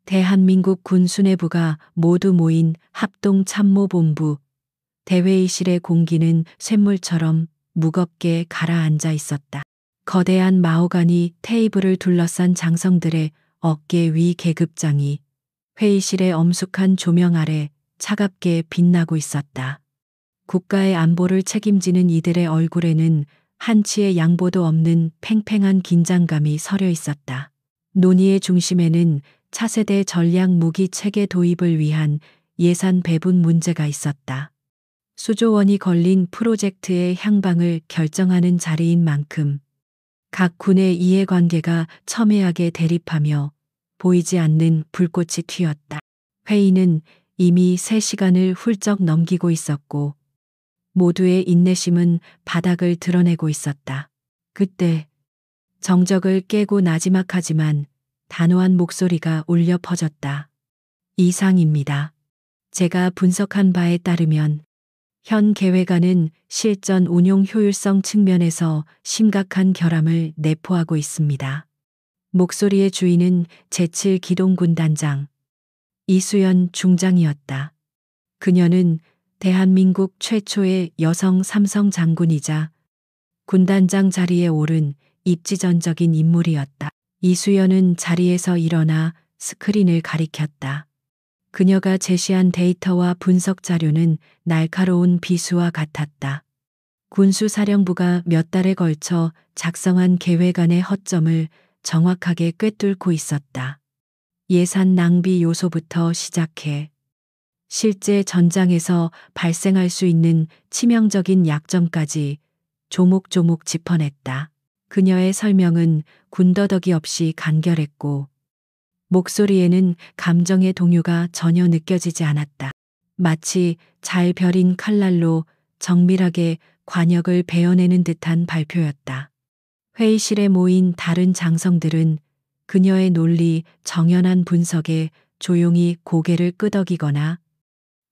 대한민국 군 수뇌부가 모두 모인 합동참모본부. 대회의실의 공기는 쇳물처럼 무겁게 가라앉아 있었다. 거대한 마호가니 테이블을 둘러싼 장성들의 어깨 위 계급장이 회의실의 엄숙한 조명 아래 차갑게 빛나고 있었다. 국가의 안보를 책임지는 이들의 얼굴에는 한치의 양보도 없는 팽팽한 긴장감이 서려 있었다. 논의의 중심에는 차세대 전략 무기 체계 도입을 위한 예산 배분 문제가 있었다. 수조 원이 걸린 프로젝트의 향방을 결정하는 자리인 만큼 각 군의 이해관계가 첨예하게 대립하며 보이지 않는 불꽃이 튀었다. 회의는 이미 3시간을 훌쩍 넘기고 있었고 모두의 인내심은 바닥을 드러내고 있었다. 그때 정적을 깨고 나지막하지만 단호한 목소리가 울려 퍼졌다. 이상입니다. 제가 분석한 바에 따르면 현 계획안은 실전 운용 효율성 측면에서 심각한 결함을 내포하고 있습니다. 목소리의 주인은 제7기동군단장 이수연 중장이었다. 그녀는 대한민국 최초의 여성 삼성 장군이자 군단장 자리에 오른 입지전적인 인물이었다. 이수연은 자리에서 일어나 스크린을 가리켰다. 그녀가 제시한 데이터와 분석 자료는 날카로운 비수와 같았다. 군수사령부가 몇 달에 걸쳐 작성한 계획안의 허점을 정확하게 꿰뚫고 있었다. 예산 낭비 요소부터 시작해 실제 전장에서 발생할 수 있는 치명적인 약점까지 조목조목 짚어냈다. 그녀의 설명은 군더더기 없이 간결했고 목소리에는 감정의 동요가 전혀 느껴지지 않았다. 마치 잘 벼린 칼날로 정밀하게 관역을 베어내는 듯한 발표였다. 회의실에 모인 다른 장성들은 그녀의 논리 정연한 분석에 조용히 고개를 끄덕이거나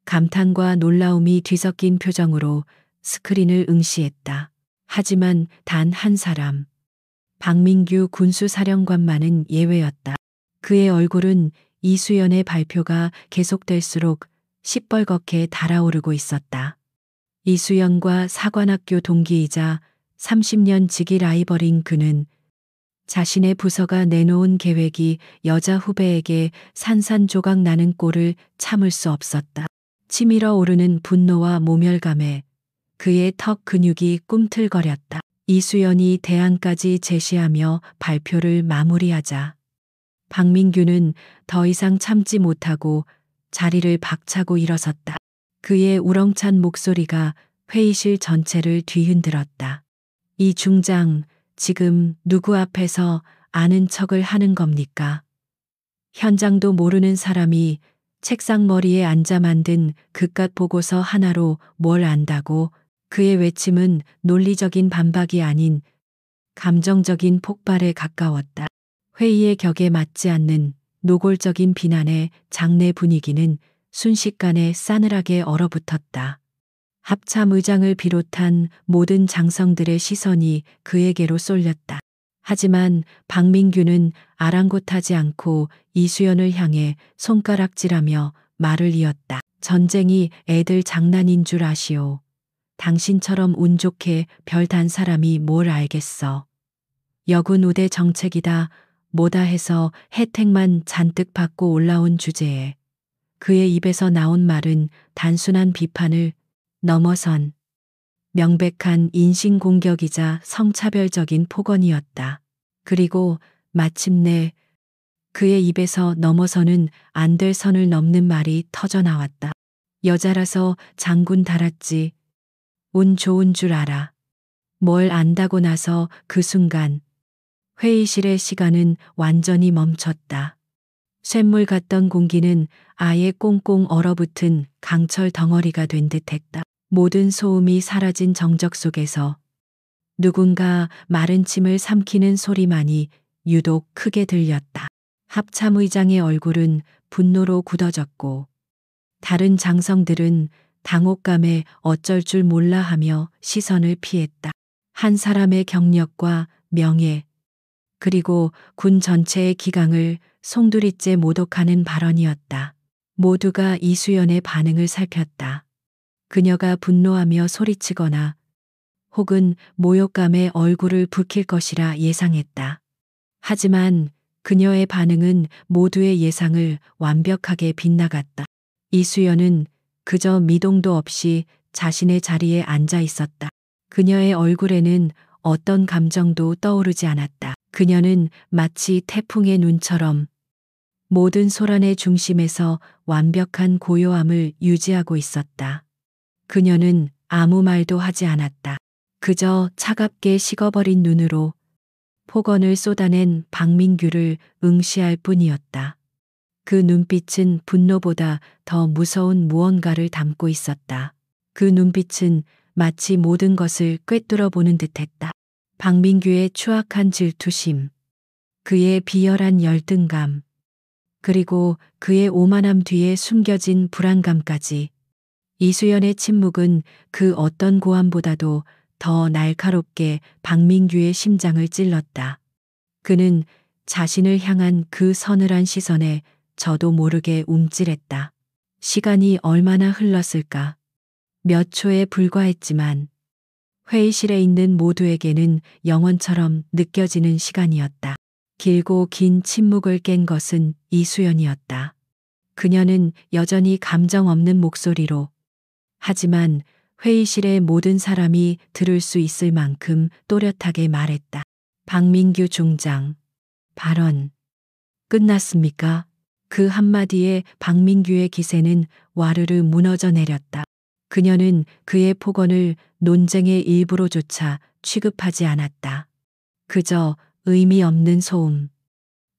감탄과 놀라움이 뒤섞인 표정으로 스크린을 응시했다. 하지만 단 한 사람, 박민규 군수사령관만은 예외였다. 그의 얼굴은 이수연의 발표가 계속될수록 시뻘겋게 달아오르고 있었다. 이수연과 사관학교 동기이자 30년 지기 라이벌인 그는 자신의 부서가 내놓은 계획이 여자 후배에게 산산조각 나는 꼴을 참을 수 없었다. 치밀어 오르는 분노와 모멸감에 그의 턱 근육이 꿈틀거렸다. 이수연이 대안까지 제시하며 발표를 마무리하자 박민규는 더 이상 참지 못하고 자리를 박차고 일어섰다. 그의 우렁찬 목소리가 회의실 전체를 뒤흔들었다. 이 중장, 지금 누구 앞에서 아는 척을 하는 겁니까? 현장도 모르는 사람이 책상 머리에 앉아 만든 그깟 보고서 하나로 뭘 안다고. 그의 외침은 논리적인 반박이 아닌 감정적인 폭발에 가까웠다. 회의의 격에 맞지 않는 노골적인 비난에 장내 분위기는 순식간에 싸늘하게 얼어붙었다. 합참의장을 비롯한 모든 장성들의 시선이 그에게로 쏠렸다. 하지만 박민규는 아랑곳하지 않고 이수연을 향해 손가락질하며 말을 이었다. 전쟁이 애들 장난인 줄 아시오. 당신처럼 운 좋게 별 단 사람이 뭘 알겠어. 여군 우대 정책이다 뭐다 해서 혜택만 잔뜩 받고 올라온 주제에 그의 입에서 나온 말은 단순한 비판을 넘어선 명백한 인신공격이자 성차별적인 폭언이었다. 그리고 마침내 그의 입에서 넘어서는 안 될 선을 넘는 말이 터져 나왔다. 여자라서 장군 달았지. 운 좋은 줄 알아. 뭘 안다고 나서 그 순간 회의실의 시간은 완전히 멈췄다. 쇳물 같던 공기는 아예 꽁꽁 얼어붙은 강철 덩어리가 된 듯했다. 모든 소음이 사라진 정적 속에서 누군가 마른 침을 삼키는 소리만이 유독 크게 들렸다. 합참의장의 얼굴은 분노로 굳어졌고 다른 장성들은 당혹감에 어쩔 줄 몰라 하며 시선을 피했다. 한 사람의 경력과 명예, 그리고 군 전체의 기강을 송두리째 모독하는 발언이었다. 모두가 이수연의 반응을 살폈다. 그녀가 분노하며 소리치거나 혹은 모욕감에 얼굴을 붉힐 것이라 예상했다. 하지만 그녀의 반응은 모두의 예상을 완벽하게 빗나갔다. 이수연은 그저 미동도 없이 자신의 자리에 앉아 있었다. 그녀의 얼굴에는 어떤 감정도 떠오르지 않았다. 그녀는 마치 태풍의 눈처럼 모든 소란의 중심에서 완벽한 고요함을 유지하고 있었다. 그녀는 아무 말도 하지 않았다. 그저 차갑게 식어버린 눈으로 폭언을 쏟아낸 박민규를 응시할 뿐이었다. 그 눈빛은 분노보다 더 무서운 무언가를 담고 있었다. 그 눈빛은 마치 모든 것을 꿰뚫어 보는 듯했다. 박민규의 추악한 질투심, 그의 비열한 열등감, 그리고 그의 오만함 뒤에 숨겨진 불안감까지. 이수연의 침묵은 그 어떤 고함보다도 더 날카롭게 박민규의 심장을 찔렀다. 그는 자신을 향한 그 서늘한 시선에 저도 모르게 움찔했다. 시간이 얼마나 흘렀을까? 몇 초에 불과했지만 회의실에 있는 모두에게는 영원처럼 느껴지는 시간이었다. 길고 긴 침묵을 깬 것은 이수연이었다. 그녀는 여전히 감정 없는 목소리로, 하지만 회의실의 모든 사람이 들을 수 있을 만큼 또렷하게 말했다. 박민규 중장, 발언 끝났습니까? 그 한마디에 박민규의 기세는 와르르 무너져 내렸다. 그녀는 그의 폭언을 논쟁의 일부로조차 취급하지 않았다. 그저 의미 없는 소음,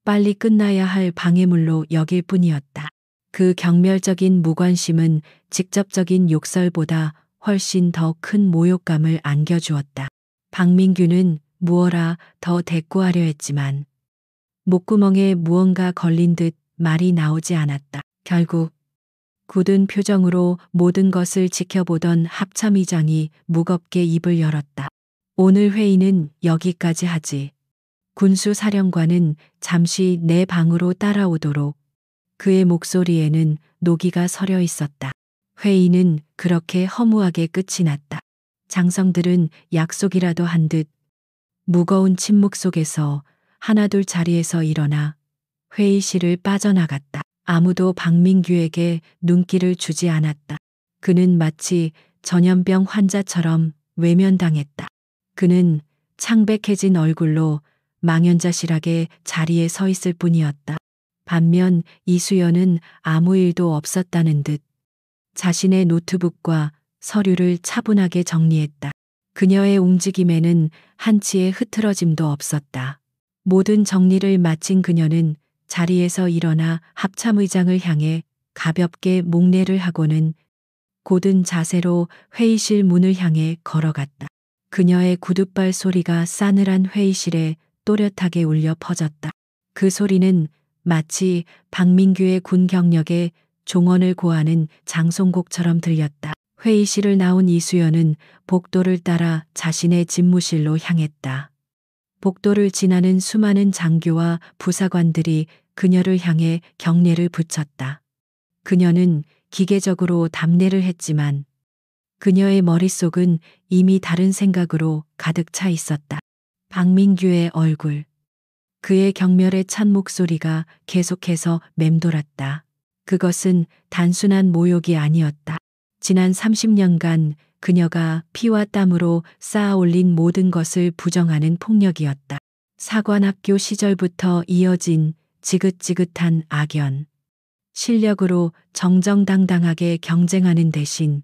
빨리 끝나야 할 방해물로 여길 뿐이었다. 그 경멸적인 무관심은 직접적인 욕설보다 훨씬 더 큰 모욕감을 안겨주었다. 박민규는 무어라 더 대꾸하려 했지만 목구멍에 무언가 걸린 듯 말이 나오지 않았다. 결국 굳은 표정으로 모든 것을 지켜보던 합참의장이 무겁게 입을 열었다. 오늘 회의는 여기까지 하지. 군수사령관은 잠시 내 방으로 따라오도록. 그의 목소리에는 노기가 서려 있었다. 회의는 그렇게 허무하게 끝이 났다. 장성들은 약속이라도 한 듯 무거운 침묵 속에서 하나둘 자리에서 일어나 회의실을 빠져나갔다. 아무도 박민규에게 눈길을 주지 않았다. 그는 마치 전염병 환자처럼 외면당했다. 그는 창백해진 얼굴로 망연자실하게 자리에 서 있을 뿐이었다. 반면 이수연은 아무 일도 없었다는 듯 자신의 노트북과 서류를 차분하게 정리했다. 그녀의 움직임에는 한치의 흐트러짐도 없었다. 모든 정리를 마친 그녀는 자리에서 일어나 합참의장을 향해 가볍게 목례를 하고는 곧은 자세로 회의실 문을 향해 걸어갔다. 그녀의 구둣발 소리가 싸늘한 회의실에 또렷하게 울려 퍼졌다. 그 소리는 마치 박민규의 군 경력에 종언을 고하는 장송곡처럼 들렸다. 회의실을 나온 이수연은 복도를 따라 자신의 집무실로 향했다. 복도를 지나는 수많은 장교와 부사관들이 그녀를 향해 경례를 붙였다. 그녀는 기계적으로 답례를 했지만 그녀의 머릿속은 이미 다른 생각으로 가득 차 있었다. 박민규의 얼굴, 그의 경멸에 찬 목소리가 계속해서 맴돌았다. 그것은 단순한 모욕이 아니었다. 지난 30년간 그녀가 피와 땀으로 쌓아 올린 모든 것을 부정하는 폭력이었다. 사관학교 시절부터 이어진 지긋지긋한 악연. 실력으로 정정당당하게 경쟁하는 대신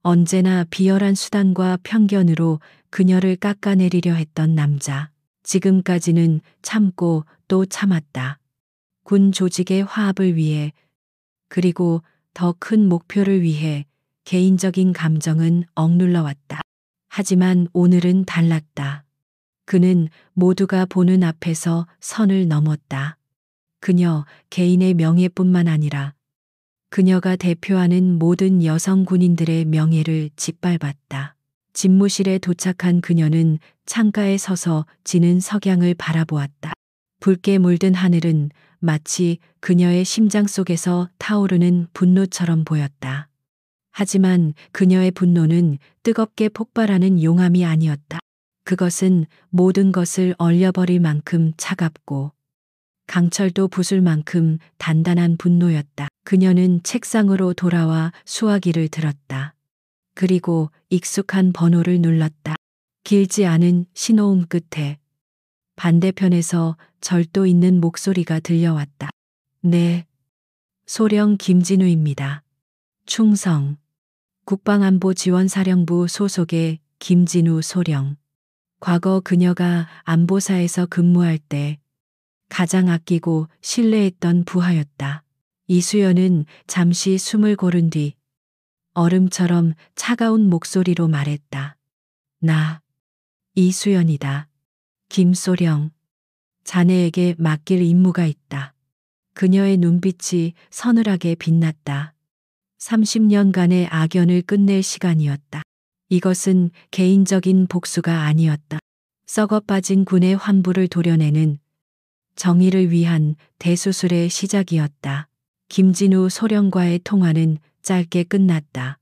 언제나 비열한 수단과 편견으로 그녀를 깎아내리려 했던 남자. 지금까지는 참고 또 참았다. 군 조직의 화합을 위해, 그리고 더 큰 목표를 위해 개인적인 감정은 억눌러 왔다. 하지만 오늘은 달랐다. 그는 모두가 보는 앞에서 선을 넘었다. 그녀 개인의 명예뿐만 아니라 그녀가 대표하는 모든 여성 군인들의 명예를 짓밟았다. 집무실에 도착한 그녀는 창가에 서서 지는 석양을 바라보았다. 붉게 물든 하늘은 마치 그녀의 심장 속에서 타오르는 분노처럼 보였다. 하지만 그녀의 분노는 뜨겁게 폭발하는 용암이 아니었다. 그것은 모든 것을 얼려버릴 만큼 차갑고 강철도 부술 만큼 단단한 분노였다. 그녀는 책상으로 돌아와 수화기를 들었다. 그리고 익숙한 번호를 눌렀다. 길지 않은 신호음 끝에 반대편에서 절도 있는 목소리가 들려왔다. 네. 소령 김진우입니다. 충성. 국방안보지원사령부 소속의 김진우 소령. 과거 그녀가 안보사에서 근무할 때 가장 아끼고 신뢰했던 부하였다. 이수연은 잠시 숨을 고른 뒤 얼음처럼 차가운 목소리로 말했다. 나 이수연이다. 김소령. 자네에게 맡길 임무가 있다. 그녀의 눈빛이 서늘하게 빛났다. 30년간의 악연을 끝낼 시간이었다. 이것은 개인적인 복수가 아니었다. 썩어 빠진 군의 환부를 도려내는 정의를 위한 대수술의 시작이었다. 김진우 소령과의 통화는 짧게 끝났다.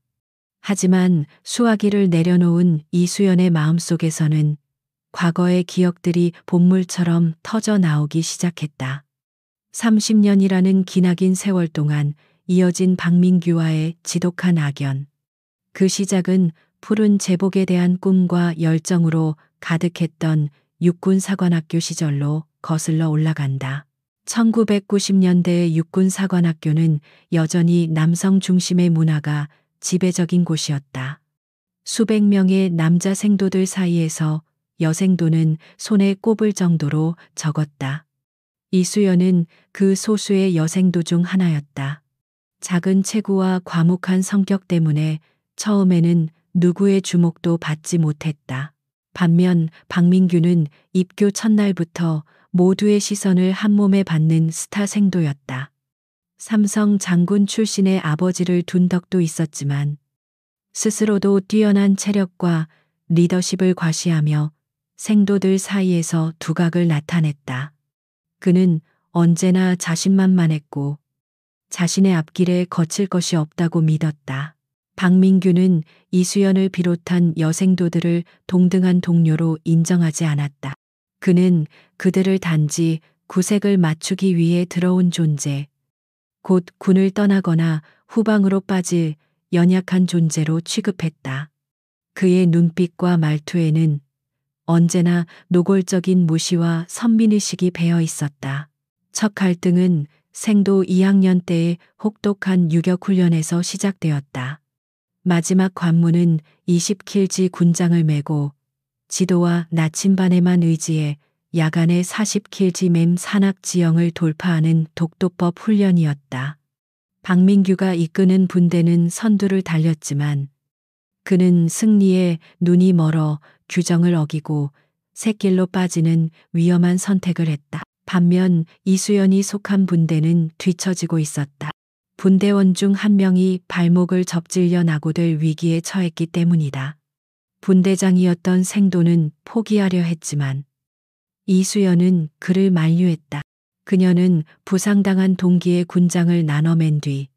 하지만 수화기를 내려놓은 이수연의 마음속에서는 과거의 기억들이 본물처럼 터져 나오기 시작했다. 30년이라는 기나긴 세월 동안 이어진 박민규와의 지독한 악연. 그 시작은 푸른 제복에 대한 꿈과 열정으로 가득했던 육군사관학교 시절로 거슬러 올라간다. 1990년대의 육군사관학교는 여전히 남성 중심의 문화가 지배적인 곳이었다. 수백 명의 남자 생도들 사이에서 여생도는 손에 꼽을 정도로 적었다. 이수연은 그 소수의 여생도 중 하나였다. 작은 체구와 과묵한 성격 때문에 처음에는 누구의 주목도 받지 못했다. 반면 박민규는 입교 첫날부터 모두의 시선을 한몸에 받는 스타 생도였다. 삼성 장군 출신의 아버지를 둔 덕도 있었지만 스스로도 뛰어난 체력과 리더십을 과시하며 생도들 사이에서 두각을 나타냈다. 그는 언제나 자신만만했고 자신의 앞길에 거칠 것이 없다고 믿었다. 박민규는 이수연을 비롯한 여생도들을 동등한 동료로 인정하지 않았다. 그는 그들을 단지 구색을 맞추기 위해 들어온 존재, 곧 군을 떠나거나 후방으로 빠질 연약한 존재로 취급했다. 그의 눈빛과 말투에는 언제나 노골적인 무시와 선민의식이 배어 있었다. 첫 갈등은 생도 2학년 때의 혹독한 유격훈련에서 시작되었다. 마지막 관문은 20킬지 군장을 메고 지도와 나침반에만 의지해 야간의 40킬지 맴 산악 지형을 돌파하는 독도법 훈련이었다. 박민규가 이끄는 분대는 선두를 달렸지만 그는 승리에 눈이 멀어 규정을 어기고 샛길로 빠지는 위험한 선택을 했다. 반면 이수연이 속한 분대는 뒤처지고 있었다. 분대원 중 한 명이 발목을 접질려 낙오될 위기에 처했기 때문이다. 분대장이었던 생도는 포기하려 했지만 이수연은 그를 만류했다. 그녀는 부상당한 동기의 군장을 나눠맨 뒤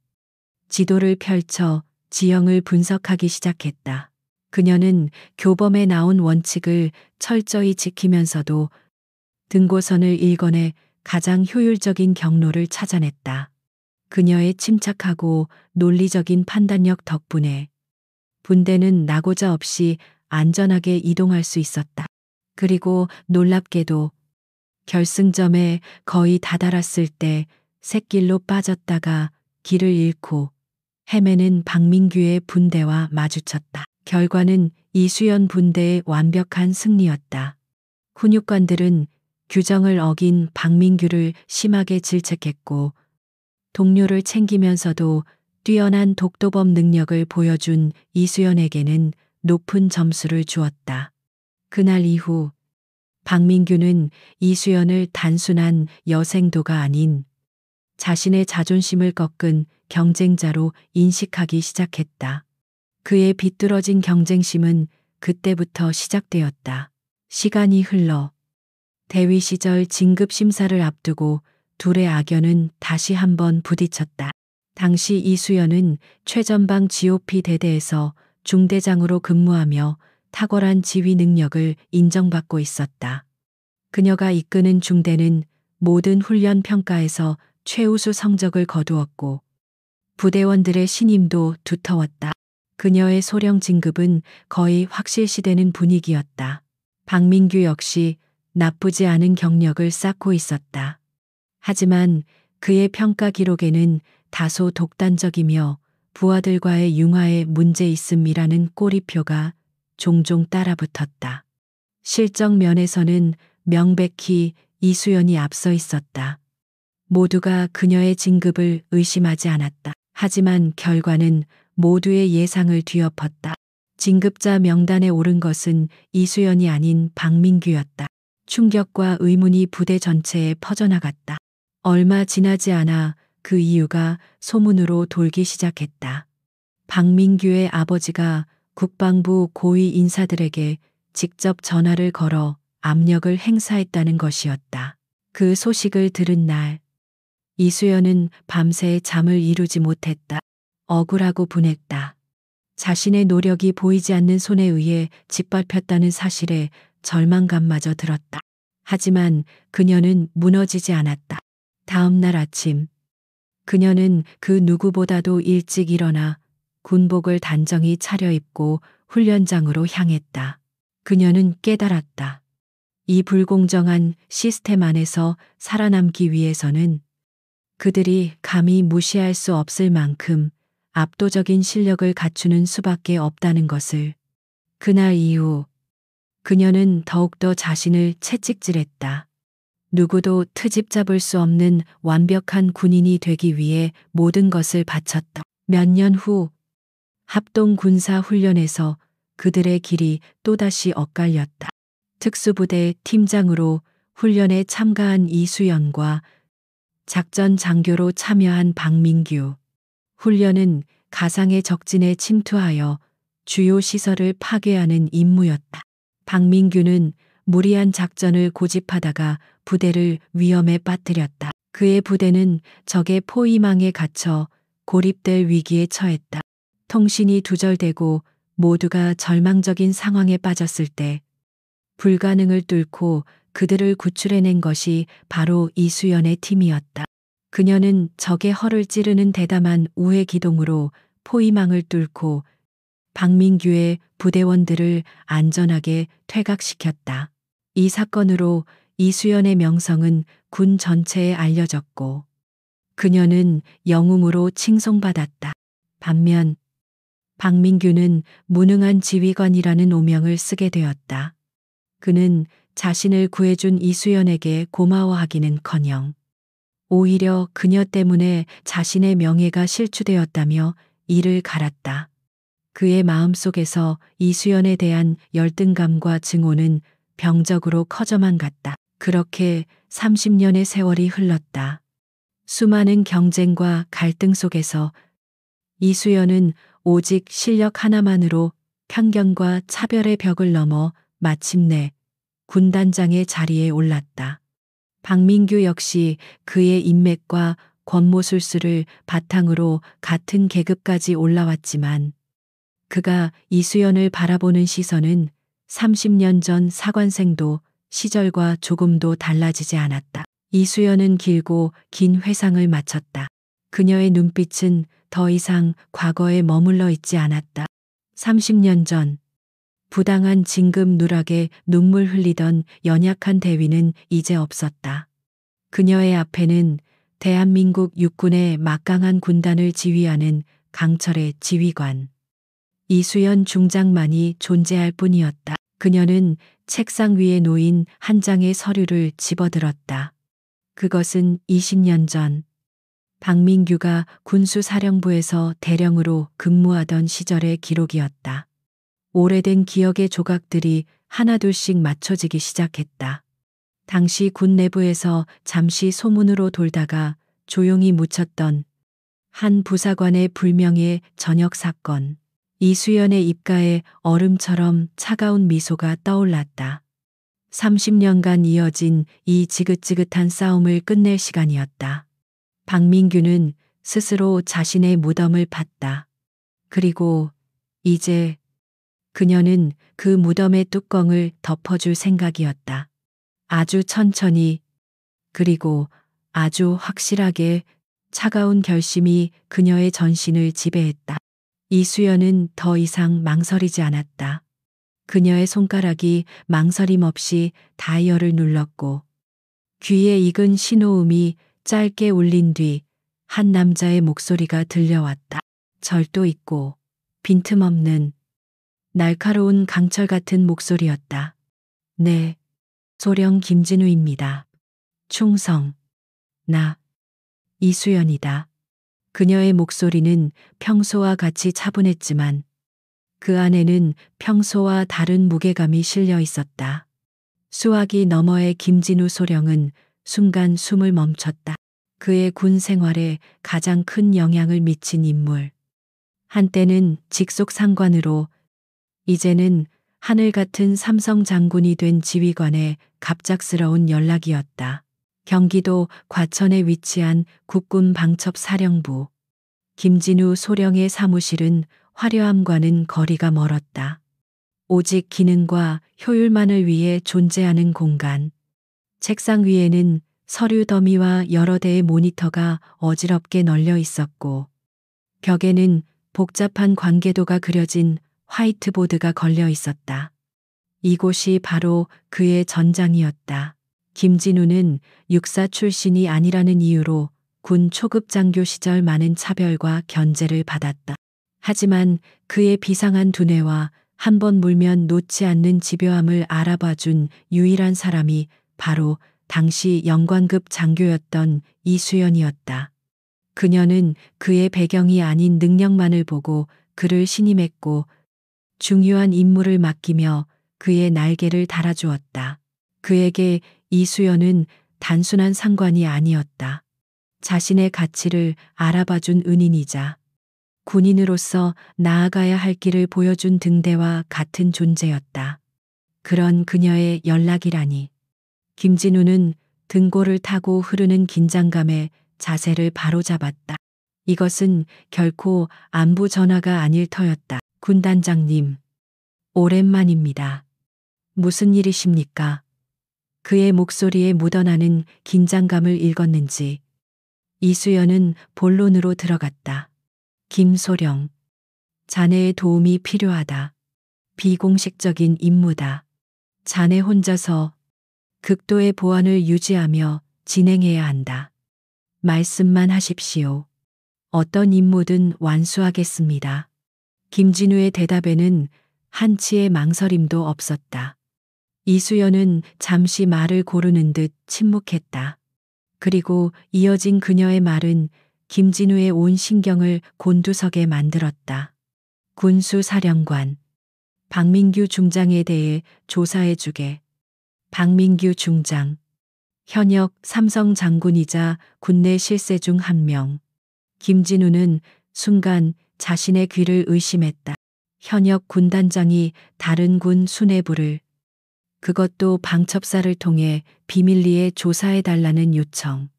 지도를 펼쳐 지형을 분석하기 시작했다. 그녀는 교범에 나온 원칙을 철저히 지키면서도 등고선을 일궈내 가장 효율적인 경로를 찾아냈다. 그녀의 침착하고 논리적인 판단력 덕분에 분대는 낙오자 없이 안전하게 이동할 수 있었다. 그리고 놀랍게도 결승점에 거의 다다랐을 때 샛길로 빠졌다가 길을 잃고 헤매는 박민규의 분대와 마주쳤다. 결과는 이수연 분대의 완벽한 승리였다. 훈육관들은 규정을 어긴 박민규를 심하게 질책했고 동료를 챙기면서도 뛰어난 독도법 능력을 보여준 이수연에게는 높은 점수를 주었다. 그날 이후 박민규는 이수연을 단순한 여생도가 아닌 자신의 자존심을 꺾은 경쟁자로 인식하기 시작했다. 그의 비뚤어진 경쟁심은 그때부터 시작되었다. 시간이 흘러 대위 시절 진급 심사를 앞두고 둘의 악연은 다시 한번 부딪혔다. 당시 이수연은 최전방 GOP 대대에서 중대장으로 근무하며 탁월한 지휘 능력을 인정받고 있었다. 그녀가 이끄는 중대는 모든 훈련 평가에서 최우수 성적을 거두었고 부대원들의 신임도 두터웠다. 그녀의 소령 진급은 거의 확실시되는 분위기였다. 박민규 역시 나쁘지 않은 경력을 쌓고 있었다. 하지만 그의 평가 기록에는 다소 독단적이며 부하들과의 융화에 문제 있음이라는 꼬리표가 종종 따라붙었다. 실적 면에서는 명백히 이수연이 앞서 있었다. 모두가 그녀의 진급을 의심하지 않았다. 하지만 결과는 모두의 예상을 뒤엎었다. 진급자 명단에 오른 것은 이수연이 아닌 박민규였다. 충격과 의문이 부대 전체에 퍼져나갔다. 얼마 지나지 않아 그 이유가 소문으로 돌기 시작했다. 박민규의 아버지가 국방부 고위 인사들에게 직접 전화를 걸어 압력을 행사했다는 것이었다. 그 소식을 들은 날, 이수연은 밤새 잠을 이루지 못했다. 억울하고 분했다. 자신의 노력이 보이지 않는 손에 의해 짓밟혔다는 사실에 절망감마저 들었다. 하지만 그녀는 무너지지 않았다. 다음 날 아침, 그녀는 그 누구보다도 일찍 일어나 군복을 단정히 차려입고 훈련장으로 향했다. 그녀는 깨달았다. 이 불공정한 시스템 안에서 살아남기 위해서는 그들이 감히 무시할 수 없을 만큼 압도적인 실력을 갖추는 수밖에 없다는 것을. 그날 이후 그녀는 더욱더 자신을 채찍질했다. 누구도 트집 잡을 수 없는 완벽한 군인이 되기 위해 모든 것을 바쳤다. 몇 년 후 합동 군사 훈련에서 그들의 길이 또다시 엇갈렸다. 특수부대 팀장으로 훈련에 참가한 이수연과 작전 장교로 참여한 박민규. 훈련은 가상의 적진에 침투하여 주요 시설을 파괴하는 임무였다. 박민규는 무리한 작전을 고집하다가 부대를 위험에 빠뜨렸다. 그의 부대는 적의 포위망에 갇혀 고립될 위기에 처했다. 통신이 두절되고 모두가 절망적인 상황에 빠졌을 때 불가능을 뚫고 그들을 구출해낸 것이 바로 이수연의 팀이었다. 그녀는 적의 허를 찌르는 대담한 우회 기동으로 포위망을 뚫고 박민규의 부대원들을 안전하게 퇴각시켰다. 이 사건으로 이수연의 명성은 군 전체에 알려졌고 그녀는 영웅으로 칭송받았다. 반면 박민규는 무능한 지휘관이라는 오명을 쓰게 되었다. 그는 자신을 구해준 이수연에게 고마워하기는커녕 오히려 그녀 때문에 자신의 명예가 실추되었다며 이를 갈았다. 그의 마음속에서 이수연에 대한 열등감과 증오는 병적으로 커져만 갔다. 그렇게 30년의 세월이 흘렀다. 수많은 경쟁과 갈등 속에서 이수연은 오직 실력 하나만으로 편견과 차별의 벽을 넘어 마침내 군단장의 자리에 올랐다. 박민규 역시 그의 인맥과 권모술수를 바탕으로 같은 계급까지 올라왔지만 그가 이수연을 바라보는 시선은 30년 전 사관생도 시절과 조금도 달라지지 않았다. 이수연은 길고 긴 회상을 마쳤다. 그녀의 눈빛은 더 이상 과거에 머물러 있지 않았다. 30년 전 부당한 진급 누락에 눈물 흘리던 연약한 대위는 이제 없었다. 그녀의 앞에는 대한민국 육군의 막강한 군단을 지휘하는 강철의 지휘관 이수연 중장만이 존재할 뿐이었다. 그녀는 책상 위에 놓인 한 장의 서류를 집어들었다. 그것은 20년 전 박민규가 군수사령부에서 대령으로 근무하던 시절의 기록이었다. 오래된 기억의 조각들이 하나둘씩 맞춰지기 시작했다. 당시 군 내부에서 잠시 소문으로 돌다가 조용히 묻혔던 한 부사관의 불명예 전역 사건. 이수연의 입가에 얼음처럼 차가운 미소가 떠올랐다. 30년간 이어진 이 지긋지긋한 싸움을 끝낼 시간이었다. 박민규는 스스로 자신의 무덤을 팠다. 그리고 이제 그녀는 그 무덤의 뚜껑을 덮어줄 생각이었다. 아주 천천히, 그리고 아주 확실하게 차가운 결심이 그녀의 전신을 지배했다. 이수연은 더 이상 망설이지 않았다. 그녀의 손가락이 망설임 없이 다이얼을 눌렀고 귀에 익은 신호음이 짧게 울린 뒤 한 남자의 목소리가 들려왔다. 절도 있고 빈틈없는 날카로운 강철 같은 목소리였다. 네, 소령 김진우입니다. 충성. 나 이수연이다. 그녀의 목소리는 평소와 같이 차분했지만 그 안에는 평소와 다른 무게감이 실려 있었다. 수화기 너머의 김진우 소령은 순간 숨을 멈췄다. 그의 군 생활에 가장 큰 영향을 미친 인물. 한때는 직속 상관으로 이제는 하늘 같은 삼성 장군이 된 지휘관의 갑작스러운 연락이었다. 경기도 과천에 위치한 국군 방첩 사령부. 김진우 소령의 사무실은 화려함과는 거리가 멀었다. 오직 기능과 효율만을 위해 존재하는 공간. 책상 위에는 서류 더미와 여러 대의 모니터가 어지럽게 널려 있었고 벽에는 복잡한 관계도가 그려진 화이트보드가 걸려 있었다. 이곳이 바로 그의 전장이었다. 김진우는 육사 출신이 아니라는 이유로 군 초급 장교 시절 많은 차별과 견제를 받았다. 하지만 그의 비상한 두뇌와 한 번 물면 놓지 않는 집요함을 알아봐준 유일한 사람이 바로 당시 영관급 장교였던 이수연이었다. 그녀는 그의 배경이 아닌 능력만을 보고 그를 신임했고 중요한 임무를 맡기며 그의 날개를 달아주었다. 그에게 이수연은 단순한 상관이 아니었다. 자신의 가치를 알아봐준 은인이자 군인으로서 나아가야 할 길을 보여준 등대와 같은 존재였다. 그런 그녀의 연락이라니. 김진우는 등골을 타고 흐르는 긴장감에 자세를 바로잡았다. 이것은 결코 안부 전화가 아닐 터였다. 군단장님, 오랜만입니다. 무슨 일이십니까? 그의 목소리에 묻어나는 긴장감을 읽었는지 이수연은 본론으로 들어갔다. 김소령, 자네의 도움이 필요하다. 비공식적인 임무다. 자네 혼자서 극도의 보안을 유지하며 진행해야 한다. 말씀만 하십시오. 어떤 임무든 완수하겠습니다. 김진우의 대답에는 한치의 망설임도 없었다. 이수연은 잠시 말을 고르는 듯 침묵했다. 그리고 이어진 그녀의 말은 김진우의 온 신경을 곤두서게 만들었다. 군수사령관, 박민규 중장에 대해 조사해주게. 박민규 중장, 현역 삼성 장군이자 군내 실세 중 한 명. 김진우는 순간 자신의 귀를 의심했다. 현역 군단장이 다른 군 수뇌부를, 그것도 방첩사를 통해 비밀리에 조사해달라는 요청.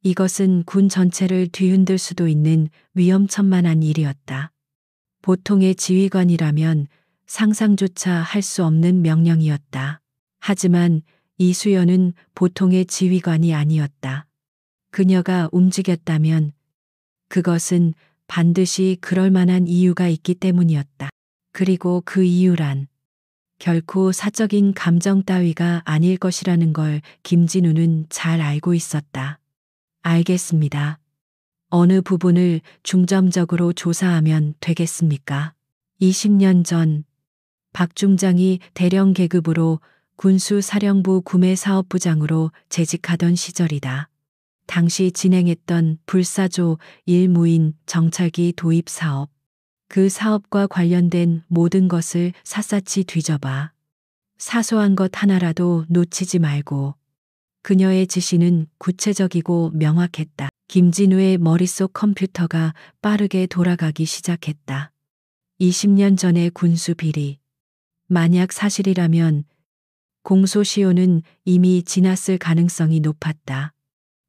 이것은 군 전체를 뒤흔들 수도 있는 위험천만한 일이었다. 보통의 지휘관이라면 상상조차 할 수 없는 명령이었다. 하지만 이수연은 보통의 지휘관이 아니었다. 그녀가 움직였다면 그것은 반드시 그럴 만한 이유가 있기 때문이었다. 그리고 그 이유란 결코 사적인 감정 따위가 아닐 것이라는 걸 김진우는 잘 알고 있었다. 알겠습니다. 어느 부분을 중점적으로 조사하면 되겠습니까? 20년 전 박 중장이 대령 계급으로 군수사령부 구매사업부장으로 재직하던 시절이다. 당시 진행했던 불사조 1무인 정찰기 도입 사업. 그 사업과 관련된 모든 것을 샅샅이 뒤져봐. 사소한 것 하나라도 놓치지 말고. 그녀의 지시는 구체적이고 명확했다. 김진우의 머릿속 컴퓨터가 빠르게 돌아가기 시작했다. 20년 전의 군수 비리. 만약 사실이라면 공소시효는 이미 지났을 가능성이 높았다.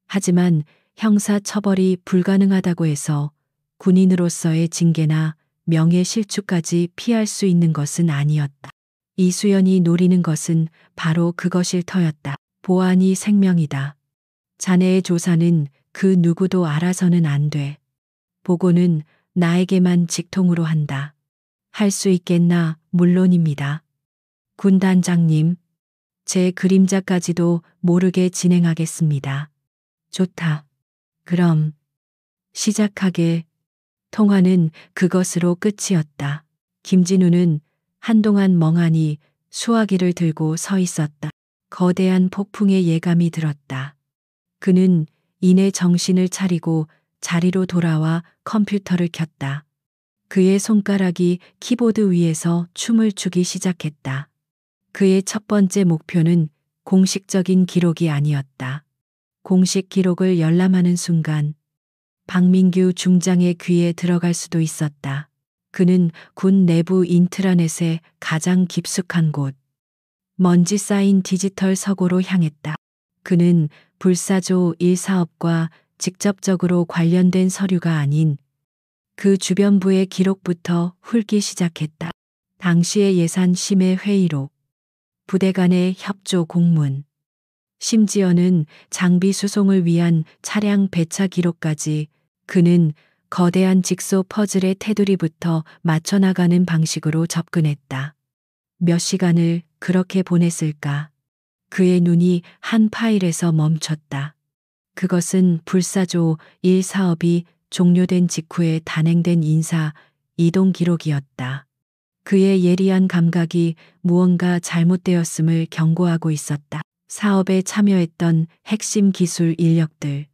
하지만 형사 처벌이 불가능하다고 해서 군인으로서의 징계나 명예 실추까지 피할 수 있는 것은 아니었다. 이수연이 노리는 것은 바로 그것일 터였다. 보안이 생명이다. 자네의 조사는 그 누구도 알아서는 안 돼. 보고는 나에게만 직통으로 한다. 할 수 있겠나? 물론입니다. 군단장님, 제 그림자까지도 모르게 진행하겠습니다. 좋다. 그럼 시작하게. 통화는 그것으로 끝이었다. 김진우는 한동안 멍하니 수화기를 들고 서 있었다. 거대한 폭풍의 예감이 들었다. 그는 이내 정신을 차리고 자리로 돌아와 컴퓨터를 켰다. 그의 손가락이 키보드 위에서 춤을 추기 시작했다. 그의 첫 번째 목표는 공식적인 기록이 아니었다. 공식 기록을 열람하는 순간 박민규 중장의 귀에 들어갈 수도 있었다. 그는 군 내부 인트라넷의 가장 깊숙한 곳, 먼지 쌓인 디지털 서고로 향했다. 그는 불사조 1사업과 직접적으로 관련된 서류가 아닌 그 주변부의 기록부터 훑기 시작했다. 당시의 예산 심의 회의록, 부대 간의 협조 공문, 심지어는 장비 수송을 위한 차량 배차 기록까지. 그는 거대한 직소 퍼즐의 테두리부터 맞춰나가는 방식으로 접근했다. 몇 시간을 그렇게 보냈을까? 그의 눈이 한 파일에서 멈췄다. 그것은 불사조 1사업이 종료된 직후에 단행된 인사 이동 기록이었다. 그의 예리한 감각이 무언가 잘못되었음을 경고하고 있었다. 사업에 참여했던 핵심 기술 인력들,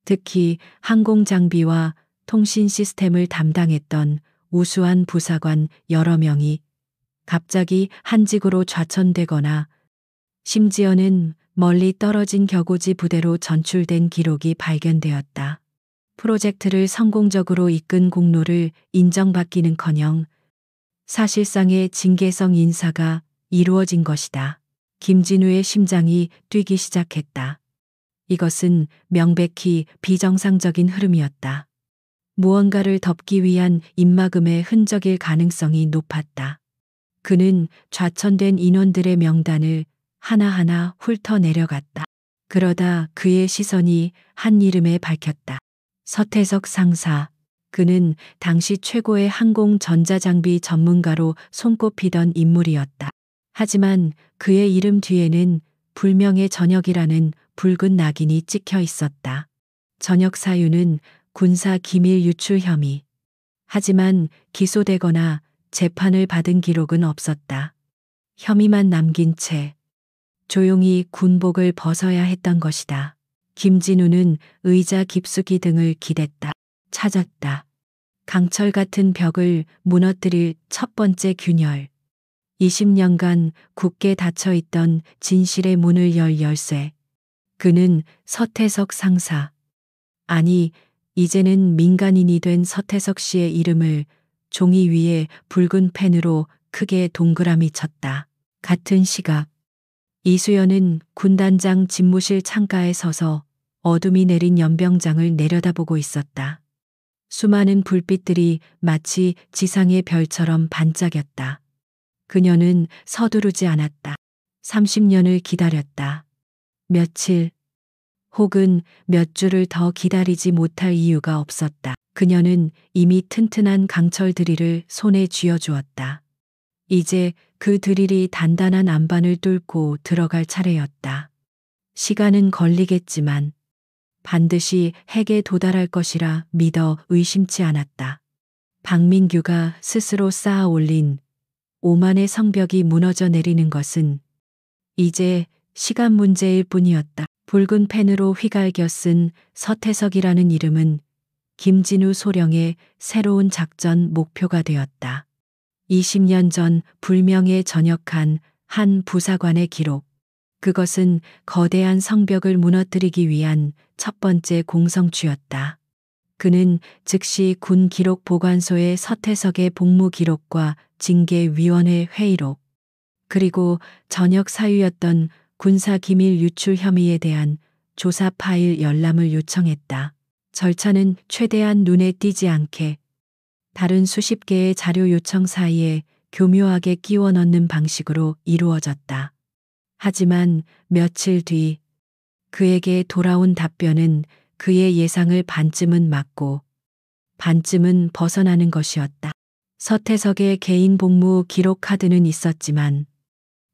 특히 항공 장비와 통신 시스템을 담당했던 우수한 부사관 여러 명이 갑자기 한직으로 좌천되거나 심지어는 멀리 떨어진 격오지 부대로 전출된 기록이 발견되었다. 프로젝트를 성공적으로 이끈 공로를 인정받기는커녕 사실상의 징계성 인사가 이루어진 것이다. 김진우의 심장이 뛰기 시작했다. 이것은 명백히 비정상적인 흐름이었다. 무언가를 덮기 위한 입막음의 흔적일 가능성이 높았다. 그는 좌천된 인원들의 명단을 하나하나 훑어내려갔다. 그러다 그의 시선이 한 이름에 밝혔다. 서태석 상사. 그는 당시 최고의 항공 전자장비 전문가로 손꼽히던 인물이었다. 하지만 그의 이름 뒤에는 불명의 전역이라는 붉은 낙인이 찍혀 있었다. 전역 사유는 군사 기밀 유출 혐의. 하지만 기소되거나 재판을 받은 기록은 없었다. 혐의만 남긴 채 조용히 군복을 벗어야 했던 것이다. 김진우는 의자 깊숙이 등을 기댔다. 찾았다. 강철 같은 벽을 무너뜨릴 첫 번째 균열. 20년간 굳게 닫혀있던 진실의 문을 열 열쇠. 그는 서태석 상사, 아니 이제는 민간인이 된 서태석 씨의 이름을 종이 위에 붉은 펜으로 크게 동그라미 쳤다. 같은 시각 이수연은 군단장 집무실 창가에 서서 어둠이 내린 연병장을 내려다보고 있었다. 수많은 불빛들이 마치 지상의 별처럼 반짝였다. 그녀는 서두르지 않았다. 30년을 기다렸다. 며칠 혹은 몇 주를 더 기다리지 못할 이유가 없었다. 그녀는 이미 튼튼한 강철 드릴을 손에 쥐어주었다. 이제 그 드릴이 단단한 안반을 뚫고 들어갈 차례였다. 시간은 걸리겠지만 반드시 핵에 도달할 것이라 믿어 의심치 않았다. 박민규가 스스로 쌓아 올린 오만의 성벽이 무너져 내리는 것은 이제 시간 문제일 뿐이었다. 붉은 펜으로 휘갈겨 쓴 서태석이라는 이름은 김진우 소령의 새로운 작전 목표가 되었다. 20년 전 불명예 전역한 한 부사관의 기록. 그것은 거대한 성벽을 무너뜨리기 위한 첫 번째 공성추였다. 그는 즉시 군 기록 보관소의 서태석의 복무 기록과 징계위원회 회의록, 그리고 전역 사유였던 군사 기밀 유출 혐의에 대한 조사 파일 열람을 요청했다. 절차는 최대한 눈에 띄지 않게 다른 수십 개의 자료 요청 사이에 교묘하게 끼워 넣는 방식으로 이루어졌다. 하지만 며칠 뒤 그에게 돌아온 답변은 그의 예상을 반쯤은 맞고 반쯤은 벗어나는 것이었다. 서태석의 개인 복무 기록 카드는 있었지만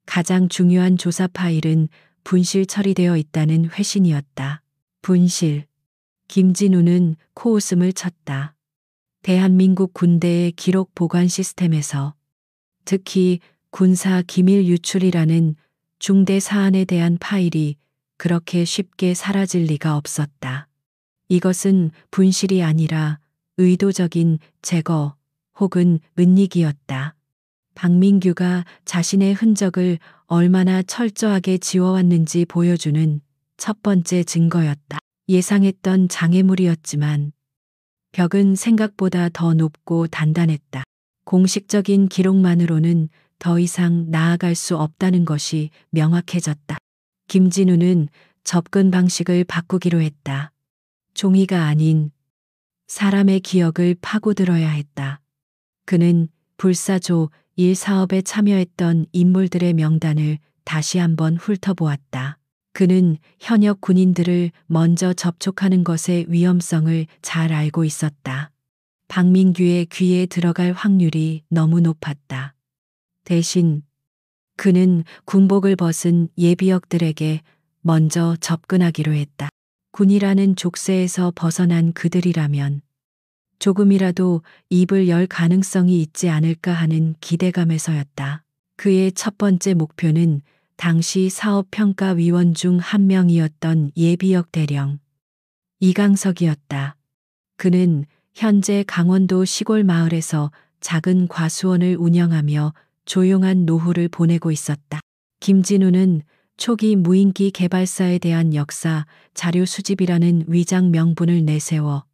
가장 중요한 조사 파일은 분실 처리되어 있다는 회신이었다. 분실. 김진우는 코웃음을 쳤다. 대한민국 군대의 기록 보관 시스템에서 특히 군사 기밀 유출이라는 중대 사안에 대한 파일이 그렇게 쉽게 사라질 리가 없었다. 이것은 분실이 아니라 의도적인 제거 혹은 은닉이었다. 박민규가 자신의 흔적을 얼마나 철저하게 지워왔는지 보여주는 첫 번째 증거였다. 예상했던 장애물이었지만 벽은 생각보다 더 높고 단단했다. 공식적인 기록만으로는 더 이상 나아갈 수 없다는 것이 명확해졌다. 김진우는 접근 방식을 바꾸기로 했다. 종이가 아닌 사람의 기억을 파고들어야 했다. 그는 불사조 1사업에 참여했던 인물들의 명단을 다시 한번 훑어보았다. 그는 현역 군인들을 먼저 접촉하는 것의 위험성을 잘 알고 있었다. 박민규의 귀에 들어갈 확률이 너무 높았다. 대신 그는 군복을 벗은 예비역들에게 먼저 접근하기로 했다. 군이라는 족쇄에서 벗어난 그들이라면 조금이라도 입을 열 가능성이 있지 않을까 하는 기대감에서였다. 그의 첫 번째 목표는 당시 사업평가위원 중 한 명이었던 예비역 대령 이강석이었다. 그는 현재 강원도 시골 마을에서 작은 과수원을 운영하며 조용한 노후를 보내고 있었다. 김진우는 초기 무인기 개발사에 대한 역사 자료 수집이라는 위장 명분을 내세워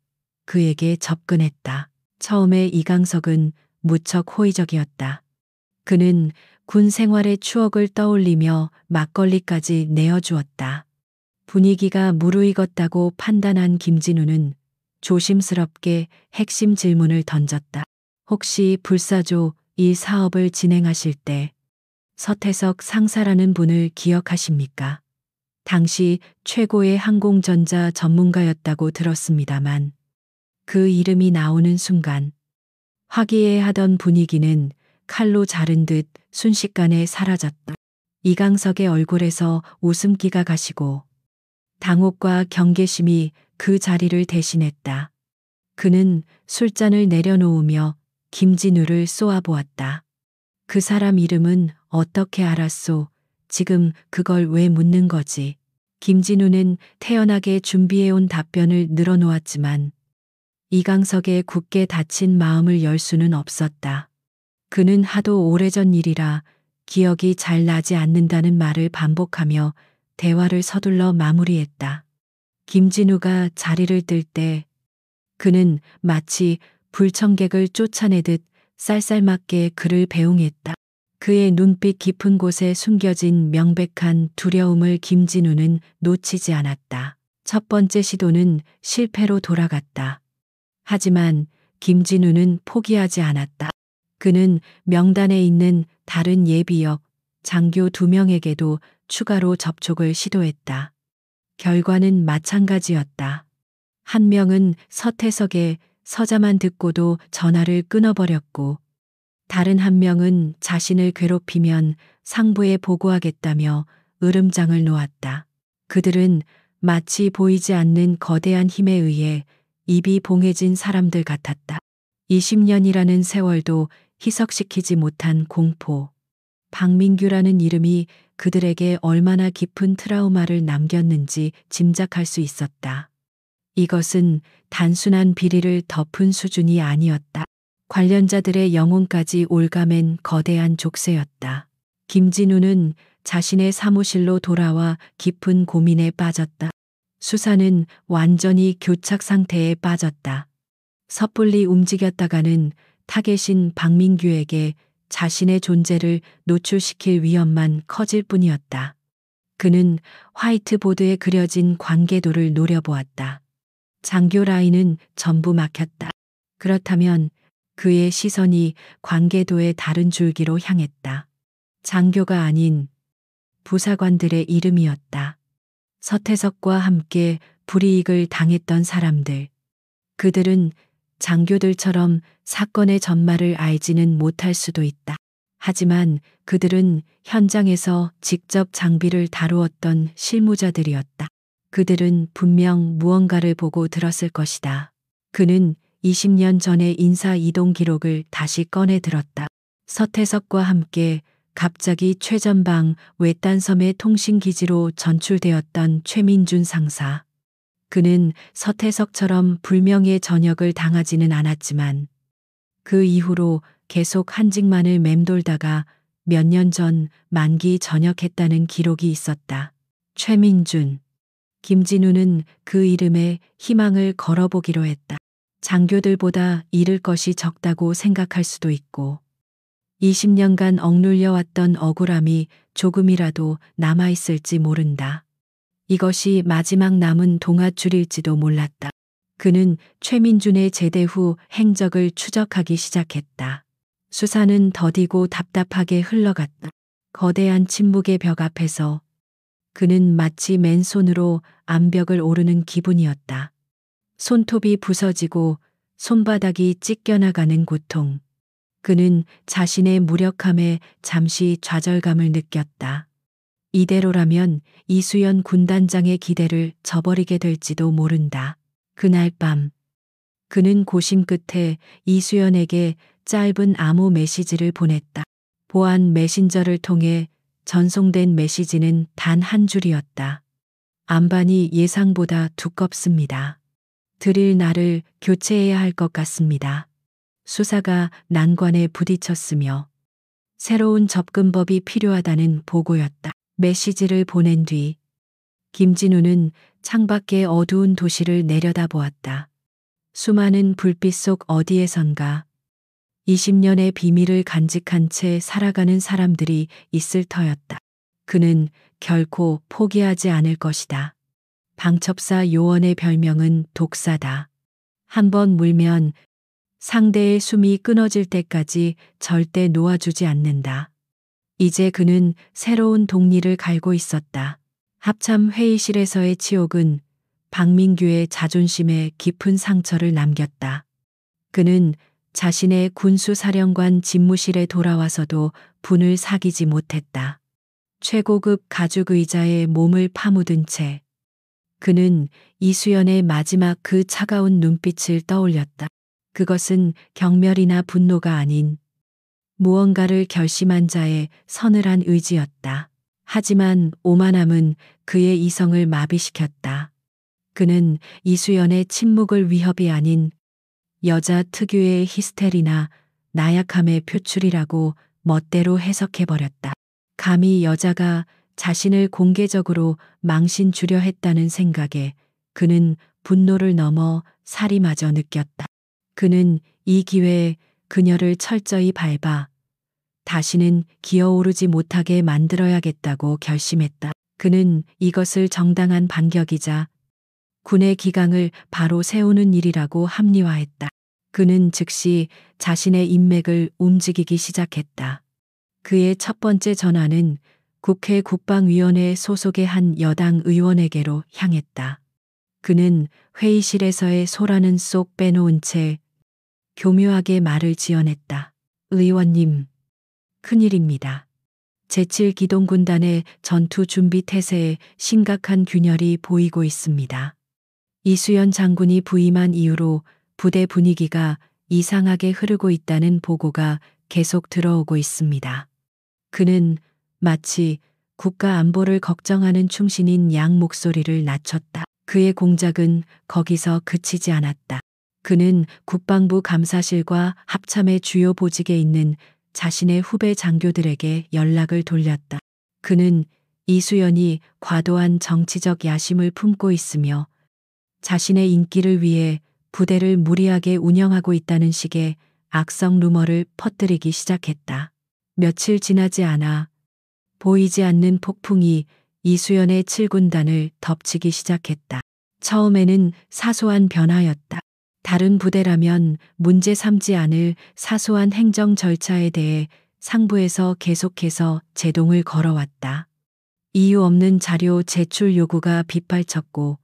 그에게 접근했다. 처음에 이강석은 무척 호의적이었다. 그는 군 생활의 추억을 떠올리며 막걸리까지 내어주었다. 분위기가 무르익었다고 판단한 김진우는 조심스럽게 핵심 질문을 던졌다. 혹시 불사조 이 사업을 진행하실 때 서태석 상사라는 분을 기억하십니까? 당시 최고의 항공전자 전문가였다고 들었습니다만 그 이름이 나오는 순간 화기애애하던 분위기는 칼로 자른 듯 순식간에 사라졌다. 이강석의 얼굴에서 웃음기가 가시고 당혹과 경계심이 그 자리를 대신했다. 그는 술잔을 내려놓으며 김진우를 쏘아보았다. 그 사람 이름은 어떻게 알았소? 지금 그걸 왜 묻는 거지? 김진우는 태연하게 준비해온 답변을 늘어놓았지만 이강석의 굳게 닫힌 마음을 열 수는 없었다. 그는 하도 오래전 일이라 기억이 잘 나지 않는다는 말을 반복하며 대화를 서둘러 마무리했다. 김진우가 자리를 뜰 때 그는 마치 불청객을 쫓아내듯 쌀쌀맞게 그를 배웅했다. 그의 눈빛 깊은 곳에 숨겨진 명백한 두려움을 김진우는 놓치지 않았다. 첫 번째 시도는 실패로 돌아갔다. 하지만 김진우는 포기하지 않았다. 그는 명단에 있는 다른 예비역 장교 2명에게도 추가로 접촉을 시도했다. 결과는 마찬가지였다. 한 명은 서태석의 서자만 듣고도 전화를 끊어버렸고 다른 한 명은 자신을 괴롭히면 상부에 보고하겠다며 으름장을 놓았다. 그들은 마치 보이지 않는 거대한 힘에 의해 입이 봉해진 사람들 같았다. 20년이라는 세월도 희석시키지 못한 공포. 박민규라는 이름이 그들에게 얼마나 깊은 트라우마를 남겼는지 짐작할 수 있었다. 이것은 단순한 비리를 덮은 수준이 아니었다. 관련자들의 영혼까지 올가맨 거대한 족쇄였다. 김진우는 자신의 사무실로 돌아와 깊은 고민에 빠졌다. 수사는 완전히 교착 상태에 빠졌다. 섣불리 움직였다가는 타겟인 박민규에게 자신의 존재를 노출시킬 위험만 커질 뿐이었다. 그는 화이트보드에 그려진 관계도를 노려보았다. 장교 라인은 전부 막혔다. 그렇다면 그의 시선이 관계도의 다른 줄기로 향했다. 장교가 아닌 부사관들의 이름이었다. 서태석과 함께 불이익을 당했던 사람들. 그들은 장교들처럼 사건의 전말을 알지는 못할 수도 있다. 하지만 그들은 현장에서 직접 장비를 다루었던 실무자들이었다. 그들은 분명 무언가를 보고 들었을 것이다. 그는 20년 전의 인사 이동 기록을 다시 꺼내 들었다. 서태석과 함께 갑자기 최전방 외딴섬의 통신기지로 전출되었던 최민준 상사. 그는 서태석처럼 불명예 전역을 당하지는 않았지만 그 이후로 계속 한직만을 맴돌다가 몇 년 전 만기 전역했다는 기록이 있었다. 최민준. 김진우는 그 이름에 희망을 걸어보기로 했다. 장교들보다 잃을 것이 적다고 생각할 수도 있고 20년간 억눌려왔던 억울함이 조금이라도 남아있을지 모른다. 이것이 마지막 남은 동아줄일지도 몰랐다. 그는 최민준의 제대 후 행적을 추적하기 시작했다. 수사는 더디고 답답하게 흘러갔다. 거대한 침묵의 벽 앞에서 그는 마치 맨손으로 암벽을 오르는 기분이었다. 손톱이 부서지고 손바닥이 찢겨나가는 고통. 그는 자신의 무력함에 잠시 좌절감을 느꼈다. 이대로라면 이수연 군단장의 기대를 저버리게 될지도 모른다. 그날 밤 그는 고심 끝에 이수연에게 짧은 암호 메시지를 보냈다. 보안 메신저를 통해 전송된 메시지는 단 한 줄이었다. 안반이 예상보다 두껍습니다. 드릴 날을 교체해야 할 것 같습니다. 수사가 난관에 부딪혔으며 새로운 접근법이 필요하다는 보고였다. 메시지를 보낸 뒤 김진우는 창밖의 어두운 도시를 내려다보았다. 수많은 불빛 속 어디에선가 20년의 비밀을 간직한 채 살아가는 사람들이 있을 터였다. 그는 결코 포기하지 않을 것이다. 방첩사 요원의 별명은 독사다. 한번 물면 상대의 숨이 끊어질 때까지 절대 놓아주지 않는다. 이제 그는 새로운 동리를 갈고 있었다. 합참 회의실에서의 치욕은 박민규의 자존심에 깊은 상처를 남겼다. 그는 자신의 군수사령관 집무실에 돌아와서도 분을 사귀지 못했다. 최고급 가죽 의자에 몸을 파묻은 채 그는 이수연의 마지막 그 차가운 눈빛을 떠올렸다. 그것은 경멸이나 분노가 아닌 무언가를 결심한 자의 서늘한 의지였다. 하지만 오만함은 그의 이성을 마비시켰다. 그는 이수연의 침묵을 위협이 아닌 여자 특유의 히스테리나 나약함의 표출이라고 멋대로 해석해버렸다. 감히 여자가 자신을 공개적으로 망신 주려 했다는 생각에 그는 분노를 넘어 살이마저 느꼈다. 그는 이 기회에 그녀를 철저히 밟아 다시는 기어오르지 못하게 만들어야겠다고 결심했다. 그는 이것을 정당한 반격이자 군의 기강을 바로 세우는 일이라고 합리화했다. 그는 즉시 자신의 인맥을 움직이기 시작했다. 그의 첫 번째 전화는 국회 국방위원회 소속의 한 여당 의원에게로 향했다. 그는 회의실에서의 소라는 쏙 빼놓은 채 교묘하게 말을 지어냈다. 의원님, 큰일입니다. 제7기동군단의 전투 준비 태세에 심각한 균열이 보이고 있습니다. 이수연 장군이 부임한 이후로 부대 분위기가 이상하게 흐르고 있다는 보고가 계속 들어오고 있습니다. 그는 마치 국가 안보를 걱정하는 충신인 양 목소리를 낮췄다. 그의 공작은 거기서 그치지 않았다. 그는 국방부 감사실과 합참의 주요 보직에 있는 자신의 후배 장교들에게 연락을 돌렸다. 그는 이수연이 과도한 정치적 야심을 품고 있으며 자신의 인기를 위해 부대를 무리하게 운영하고 있다는 식의 악성 루머를 퍼뜨리기 시작했다. 며칠 지나지 않아 보이지 않는 폭풍이 이수연의 7군단을 덮치기 시작했다. 처음에는 사소한 변화였다. 다른 부대라면 문제 삼지 않을 사소한 행정 절차에 대해 상부에서 계속해서 제동을 걸어왔다. 이유 없는 자료 제출 요구가 빗발쳤고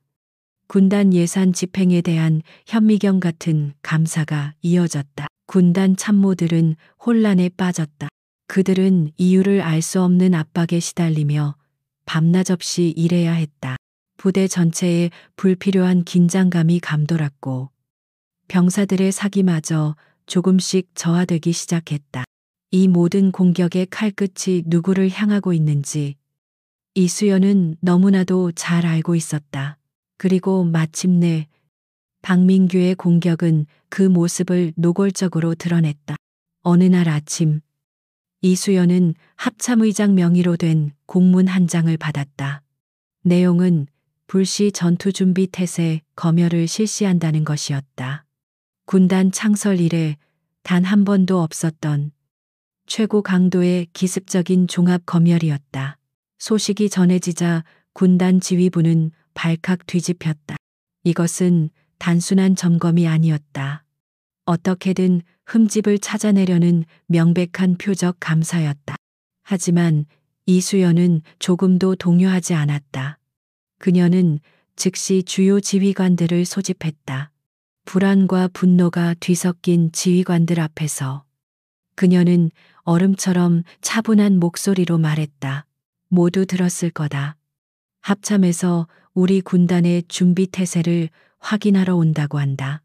군단 예산 집행에 대한 현미경 같은 감사가 이어졌다. 군단 참모들은 혼란에 빠졌다. 그들은 이유를 알 수 없는 압박에 시달리며 밤낮 없이 일해야 했다. 부대 전체에 불필요한 긴장감이 감돌았고 병사들의 사기마저 조금씩 저하되기 시작했다. 이 모든 공격의 칼끝이 누구를 향하고 있는지 이수연은 너무나도 잘 알고 있었다. 그리고 마침내 박민규의 공격은 그 모습을 노골적으로 드러냈다. 어느 날 아침 이수연은 합참의장 명의로 된 공문 한 장을 받았다. 내용은 불시 전투준비 태세 검열을 실시한다는 것이었다. 군단 창설 이래 단 한 번도 없었던 최고 강도의 기습적인 종합 검열이었다. 소식이 전해지자 군단 지휘부는 발칵 뒤집혔다. 이것은 단순한 점검이 아니었다. 어떻게든 흠집을 찾아내려는 명백한 표적 감사였다. 하지만 이수연은 조금도 동요하지 않았다. 그녀는 즉시 주요 지휘관들을 소집했다. 불안과 분노가 뒤섞인 지휘관들 앞에서 그녀는 얼음처럼 차분한 목소리로 말했다. 모두 들었을 거다. 합참에서 우리 군단의 준비 태세를 확인하러 온다고 한다.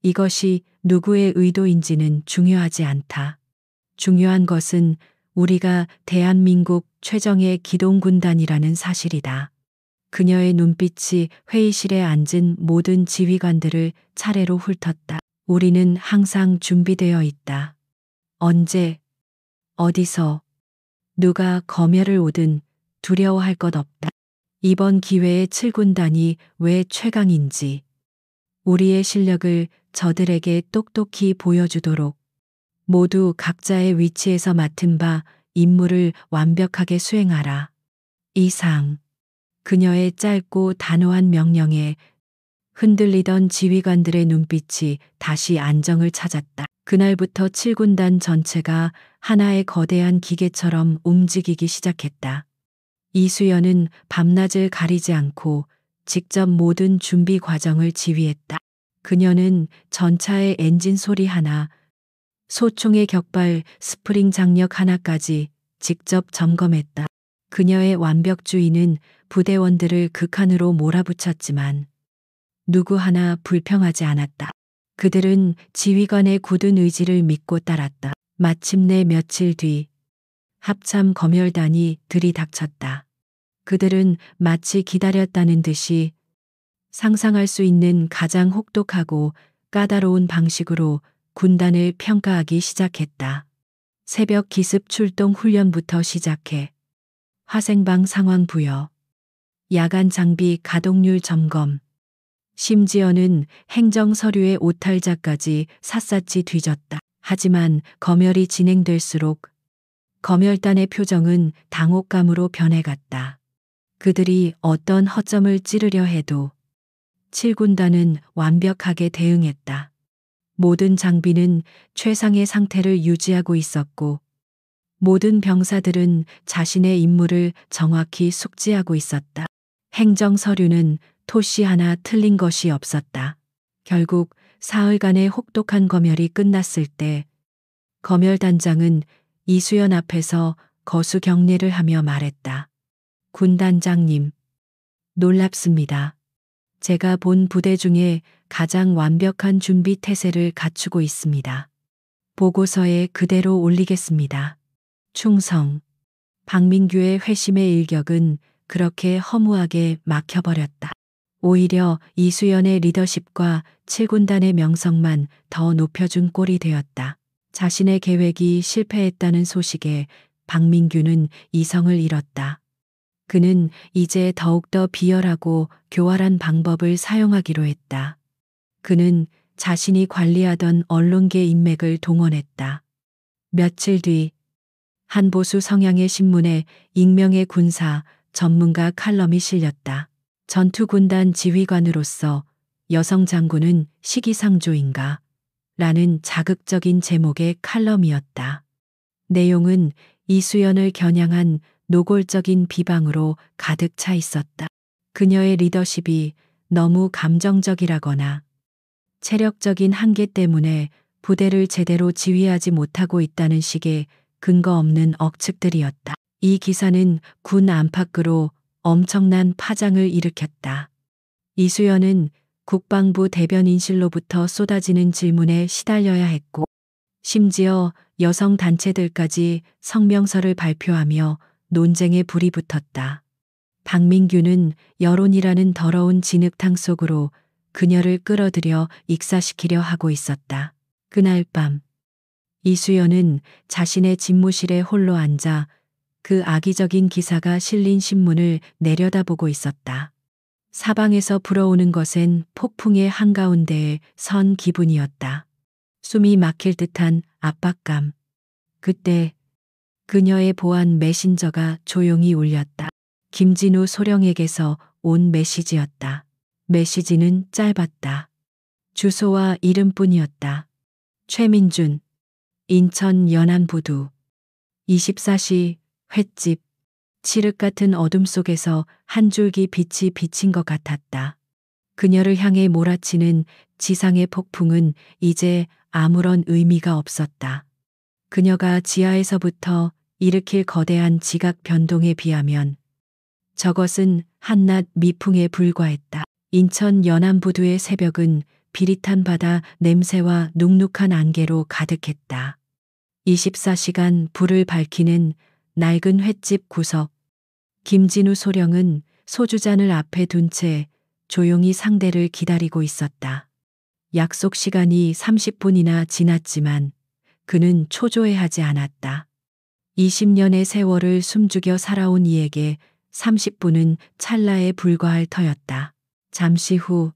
이것이 누구의 의도인지는 중요하지 않다. 중요한 것은 우리가 대한민국 최정예 기동군단이라는 사실이다. 그녀의 눈빛이 회의실에 앉은 모든 지휘관들을 차례로 훑었다. 우리는 항상 준비되어 있다. 언제, 어디서, 누가 검열을 오든 두려워할 것 없다. 이번 기회에 7군단이 왜 최강인지, 우리의 실력을 저들에게 똑똑히 보여주도록 모두 각자의 위치에서 맡은 바 임무를 완벽하게 수행하라. 이상. 그녀의 짧고 단호한 명령에 흔들리던 지휘관들의 눈빛이 다시 안정을 찾았다. 그날부터 7군단 전체가 하나의 거대한 기계처럼 움직이기 시작했다. 이수연은 밤낮을 가리지 않고 직접 모든 준비 과정을 지휘했다. 그녀는 전차의 엔진 소리 하나, 소총의 격발, 스프링 장력 하나까지 직접 점검했다. 그녀의 완벽주의는 부대원들을 극한으로 몰아붙였지만 누구 하나 불평하지 않았다. 그들은 지휘관의 굳은 의지를 믿고 따랐다. 마침내 며칠 뒤 합참 검열단이 들이닥쳤다. 그들은 마치 기다렸다는 듯이 상상할 수 있는 가장 혹독하고 까다로운 방식으로 군단을 평가하기 시작했다. 새벽 기습 출동 훈련부터 시작해 화생방 상황 부여, 야간 장비 가동률 점검, 심지어는 행정 서류의 오탈자까지 샅샅이 뒤졌다. 하지만 검열이 진행될수록 검열단의 표정은 당혹감으로 변해갔다. 그들이 어떤 허점을 찌르려 해도 7군단은 완벽하게 대응했다. 모든 장비는 최상의 상태를 유지하고 있었고 모든 병사들은 자신의 임무를 정확히 숙지하고 있었다. 행정 서류는 토시 하나 틀린 것이 없었다. 결국 사흘간의 혹독한 검열이 끝났을 때 검열단장은 이수연 앞에서 거수 경례를 하며 말했다. 군단장님, 놀랍습니다. 제가 본 부대 중에 가장 완벽한 준비 태세를 갖추고 있습니다. 보고서에 그대로 올리겠습니다. 충성. 박민규의 회심의 일격은 그렇게 허무하게 막혀버렸다. 오히려 이수연의 리더십과 7군단의 명성만 더 높여준 꼴이 되었다. 자신의 계획이 실패했다는 소식에 박민규는 이성을 잃었다. 그는 이제 더욱더 비열하고 교활한 방법을 사용하기로 했다. 그는 자신이 관리하던 언론계 인맥을 동원했다. 며칠 뒤 한 보수 성향의 신문에 익명의 군사 전문가 칼럼이 실렸다. 전투군단 지휘관으로서 여성 장군은 시기상조인가? 라는 자극적인 제목의 칼럼이었다. 내용은 이수연을 겨냥한 노골적인 비방으로 가득 차 있었다. 그녀의 리더십이 너무 감정적이라거나 체력적인 한계 때문에 부대를 제대로 지휘하지 못하고 있다는 식의 근거 없는 억측들이었다. 이 기사는 군 안팎으로 엄청난 파장을 일으켰다. 이수연은 국방부 대변인실로부터 쏟아지는 질문에 시달려야 했고, 심지어 여성 단체들까지 성명서를 발표하며 논쟁에 불이 붙었다. 박민규는 여론이라는 더러운 진흙탕 속으로 그녀를 끌어들여 익사시키려 하고 있었다. 그날 밤 이수연은 자신의 집무실에 홀로 앉아 그 악의적인 기사가 실린 신문을 내려다보고 있었다. 사방에서 불어오는 것엔 폭풍의 한가운데에 선 기분이었다. 숨이 막힐 듯한 압박감. 그때 그녀의 보안 메신저가 조용히 울렸다. 김진우 소령에게서 온 메시지였다. 메시지는 짧았다. 주소와 이름뿐이었다. 최민준, 인천 연안부두. 24시 횟집. 칠흑 같은 어둠 속에서 한 줄기 빛이 비친 것 같았다. 그녀를 향해 몰아치는 지상의 폭풍은 이제 아무런 의미가 없었다. 그녀가 지하에서부터 일으킬 거대한 지각 변동에 비하면 저것은 한낱 미풍에 불과했다. 인천 연안부두의 새벽은 비릿한 바다 냄새와 눅눅한 안개로 가득했다. 24시간 불을 밝히는 낡은 횟집 구석. 김진우 소령은 소주잔을 앞에 둔 채 조용히 상대를 기다리고 있었다. 약속 시간이 30분이나 지났지만 그는 초조해하지 않았다. 20년의 세월을 숨죽여 살아온 이에게 30분은 찰나에 불과할 터였다. 잠시 후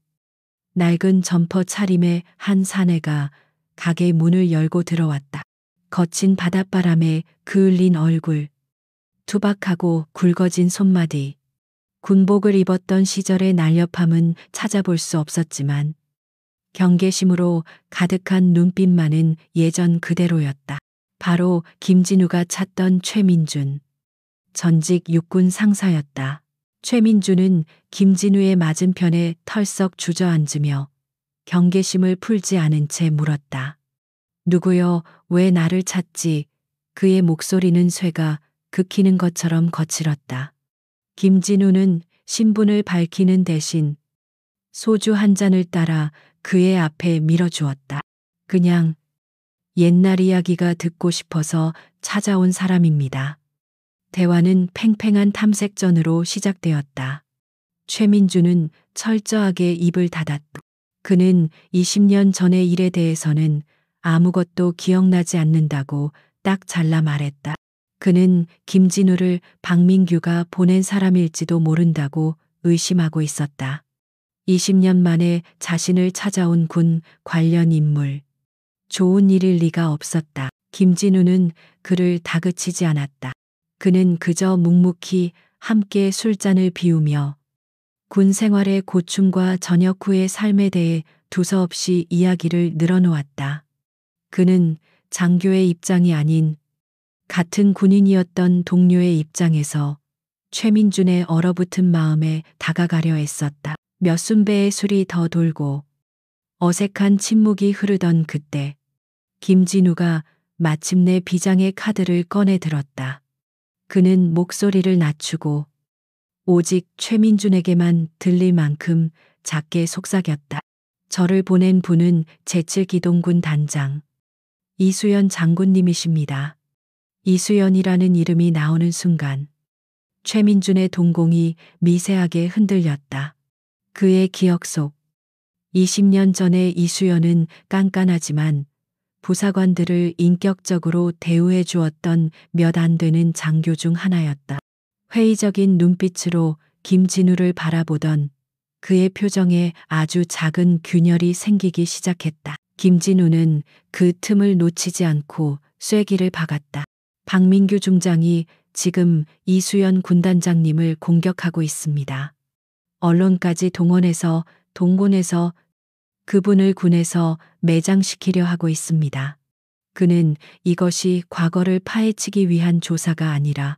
낡은 점퍼 차림의 한 사내가 가게 문을 열고 들어왔다. 거친 바닷바람에 그을린 얼굴, 투박하고 굵어진 손마디. 군복을 입었던 시절의 날렵함은 찾아볼 수 없었지만 경계심으로 가득한 눈빛만은 예전 그대로였다. 바로 김진우가 찾던 최민준. 전직 육군 상사였다. 최민준은 김진우의 맞은편에 털썩 주저앉으며 경계심을 풀지 않은 채 물었다. 누구여, 왜 나를 찾지? 그의 목소리는 쇠가 긁히는 것처럼 거칠었다. 김진우는 신분을 밝히는 대신 소주 한 잔을 따라 그의 앞에 밀어주었다. 그냥 옛날 이야기가 듣고 싶어서 찾아온 사람입니다. 대화는 팽팽한 탐색전으로 시작되었다. 최민주는 철저하게 입을 닫았다. 그는 20년 전의 일에 대해서는 아무것도 기억나지 않는다고 딱 잘라 말했다. 그는 김진우를 박민규가 보낸 사람일지도 모른다고 의심하고 있었다. 20년 만에 자신을 찾아온 군 관련 인물. 좋은 일일 리가 없었다. 김진우는 그를 다그치지 않았다. 그는 그저 묵묵히 함께 술잔을 비우며 군 생활의 고충과 전역 후의 삶에 대해 두서없이 이야기를 늘어놓았다. 그는 장교의 입장이 아닌 같은 군인이었던 동료의 입장에서 최민준의 얼어붙은 마음에 다가가려 애썼다. 몇 순배의 술이 더 돌고 어색한 침묵이 흐르던 그때 김진우가 마침내 비장의 카드를 꺼내 들었다. 그는 목소리를 낮추고 오직 최민준에게만 들릴 만큼 작게 속삭였다. 저를 보낸 분은 제7기동군 단장 이수연 장군님이십니다. 이수연이라는 이름이 나오는 순간 최민준의 동공이 미세하게 흔들렸다. 그의 기억 속 20년 전의 이수연은 깐깐하지만 부사관들을 인격적으로 대우해 주었던 몇 안 되는 장교 중 하나였다. 회의적인 눈빛으로 김진우를 바라보던 그의 표정에 아주 작은 균열이 생기기 시작했다. 김진우는 그 틈을 놓치지 않고 쐐기를 박았다. 박민규 중장이 지금 이수연 군단장님을 공격하고 있습니다. 언론까지 동원해서 동곤해서 그분을 군에서 매장시키려 하고 있습니다. 그는 이것이 과거를 파헤치기 위한 조사가 아니라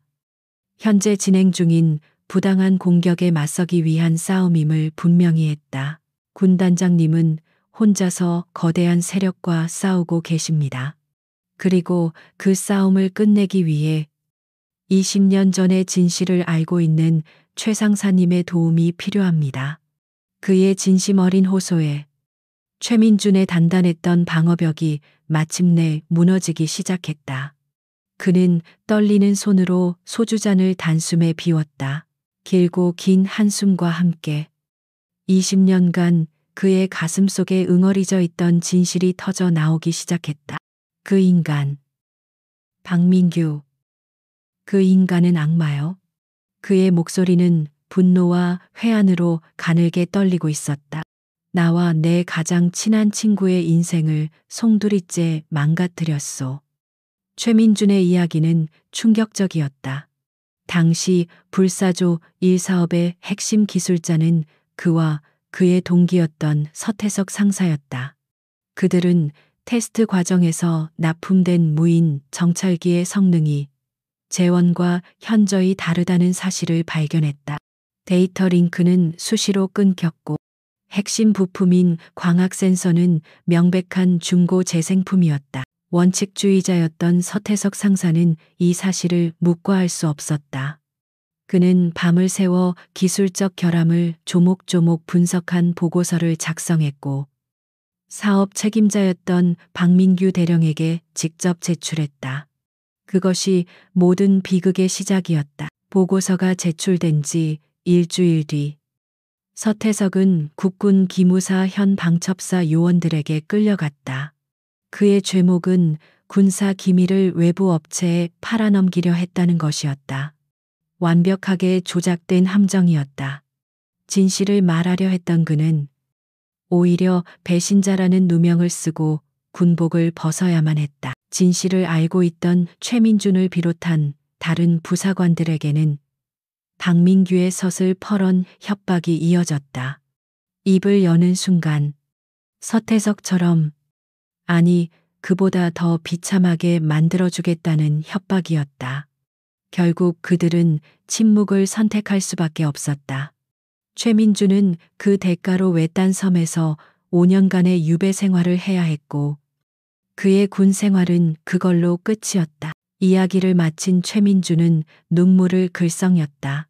현재 진행 중인 부당한 공격에 맞서기 위한 싸움임을 분명히 했다. 군단장님은 혼자서 거대한 세력과 싸우고 계십니다. 그리고 그 싸움을 끝내기 위해 20년 전의 진실을 알고 있는 최 상사님의 도움이 필요합니다. 그의 진심 어린 호소에 최민준의 단단했던 방어벽이 마침내 무너지기 시작했다. 그는 떨리는 손으로 소주잔을 단숨에 비웠다. 길고 긴 한숨과 함께 20년간 그의 가슴 속에 응어리져 있던 진실이 터져 나오기 시작했다. 그 인간. 박민규. 그 인간은 악마요. 그의 목소리는 분노와 회한으로 가늘게 떨리고 있었다. 나와 내 가장 친한 친구의 인생을 송두리째 망가뜨렸소. 최민준의 이야기는 충격적이었다. 당시 불사조 1사업의 핵심 기술자는 그와 그의 동기였던 서태석 상사였다. 그들은 테스트 과정에서 납품된 무인 정찰기의 성능이 재원과 현저히 다르다는 사실을 발견했다. 데이터 링크는 수시로 끊겼고 핵심 부품인 광학 센서는 명백한 중고 재생품이었다. 원칙주의자였던 서태석 상사는 이 사실을 묵과할 수 없었다. 그는 밤을 새워 기술적 결함을 조목조목 분석한 보고서를 작성했고 사업 책임자였던 박민규 대령에게 직접 제출했다. 그것이 모든 비극의 시작이었다. 보고서가 제출된 지 일주일 뒤 서태석은 국군 기무사 현 방첩사 요원들에게 끌려갔다. 그의 죄목은 군사 기밀을 외부 업체에 팔아넘기려 했다는 것이었다. 완벽하게 조작된 함정이었다. 진실을 말하려 했던 그는 오히려 배신자라는 누명을 쓰고 군복을 벗어야만 했다. 진실을 알고 있던 최민준을 비롯한 다른 부사관들에게는 박민규의 섯을 펄언 협박이 이어졌다. 입을 여는 순간 서태석처럼, 아니 그보다 더 비참하게 만들어주겠다는 협박이었다. 결국 그들은 침묵을 선택할 수밖에 없었다. 최민준은 그 대가로 외딴 섬에서 5년간의 유배 생활을 해야 했고 그의 군 생활은 그걸로 끝이었다. 이야기를 마친 최민준은 눈물을 글썽였다.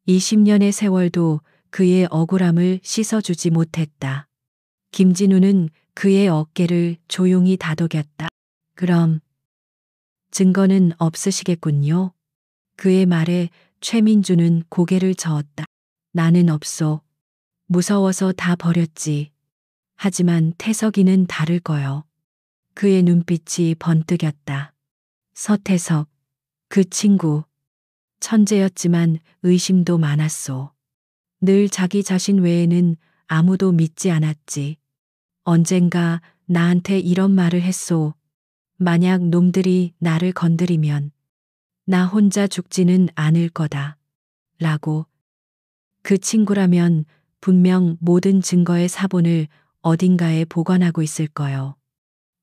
20년의 세월도 그의 억울함을 씻어주지 못했다. 김진우는 그의 어깨를 조용히 다독였다. 그럼 증거는 없으시겠군요. 그의 말에 최민준은 고개를 저었다. 나는 없소. 무서워서 다 버렸지. 하지만 태석이는 다를 거요. 그의 눈빛이 번뜩였다. 서태석, 그 친구. 천재였지만 의심도 많았소. 늘 자기 자신 외에는 아무도 믿지 않았지. 언젠가 나한테 이런 말을 했소. 만약 놈들이 나를 건드리면 나 혼자 죽지는 않을 거다. 라고. 그 친구라면 분명 모든 증거의 사본을 어딘가에 보관하고 있을 거요.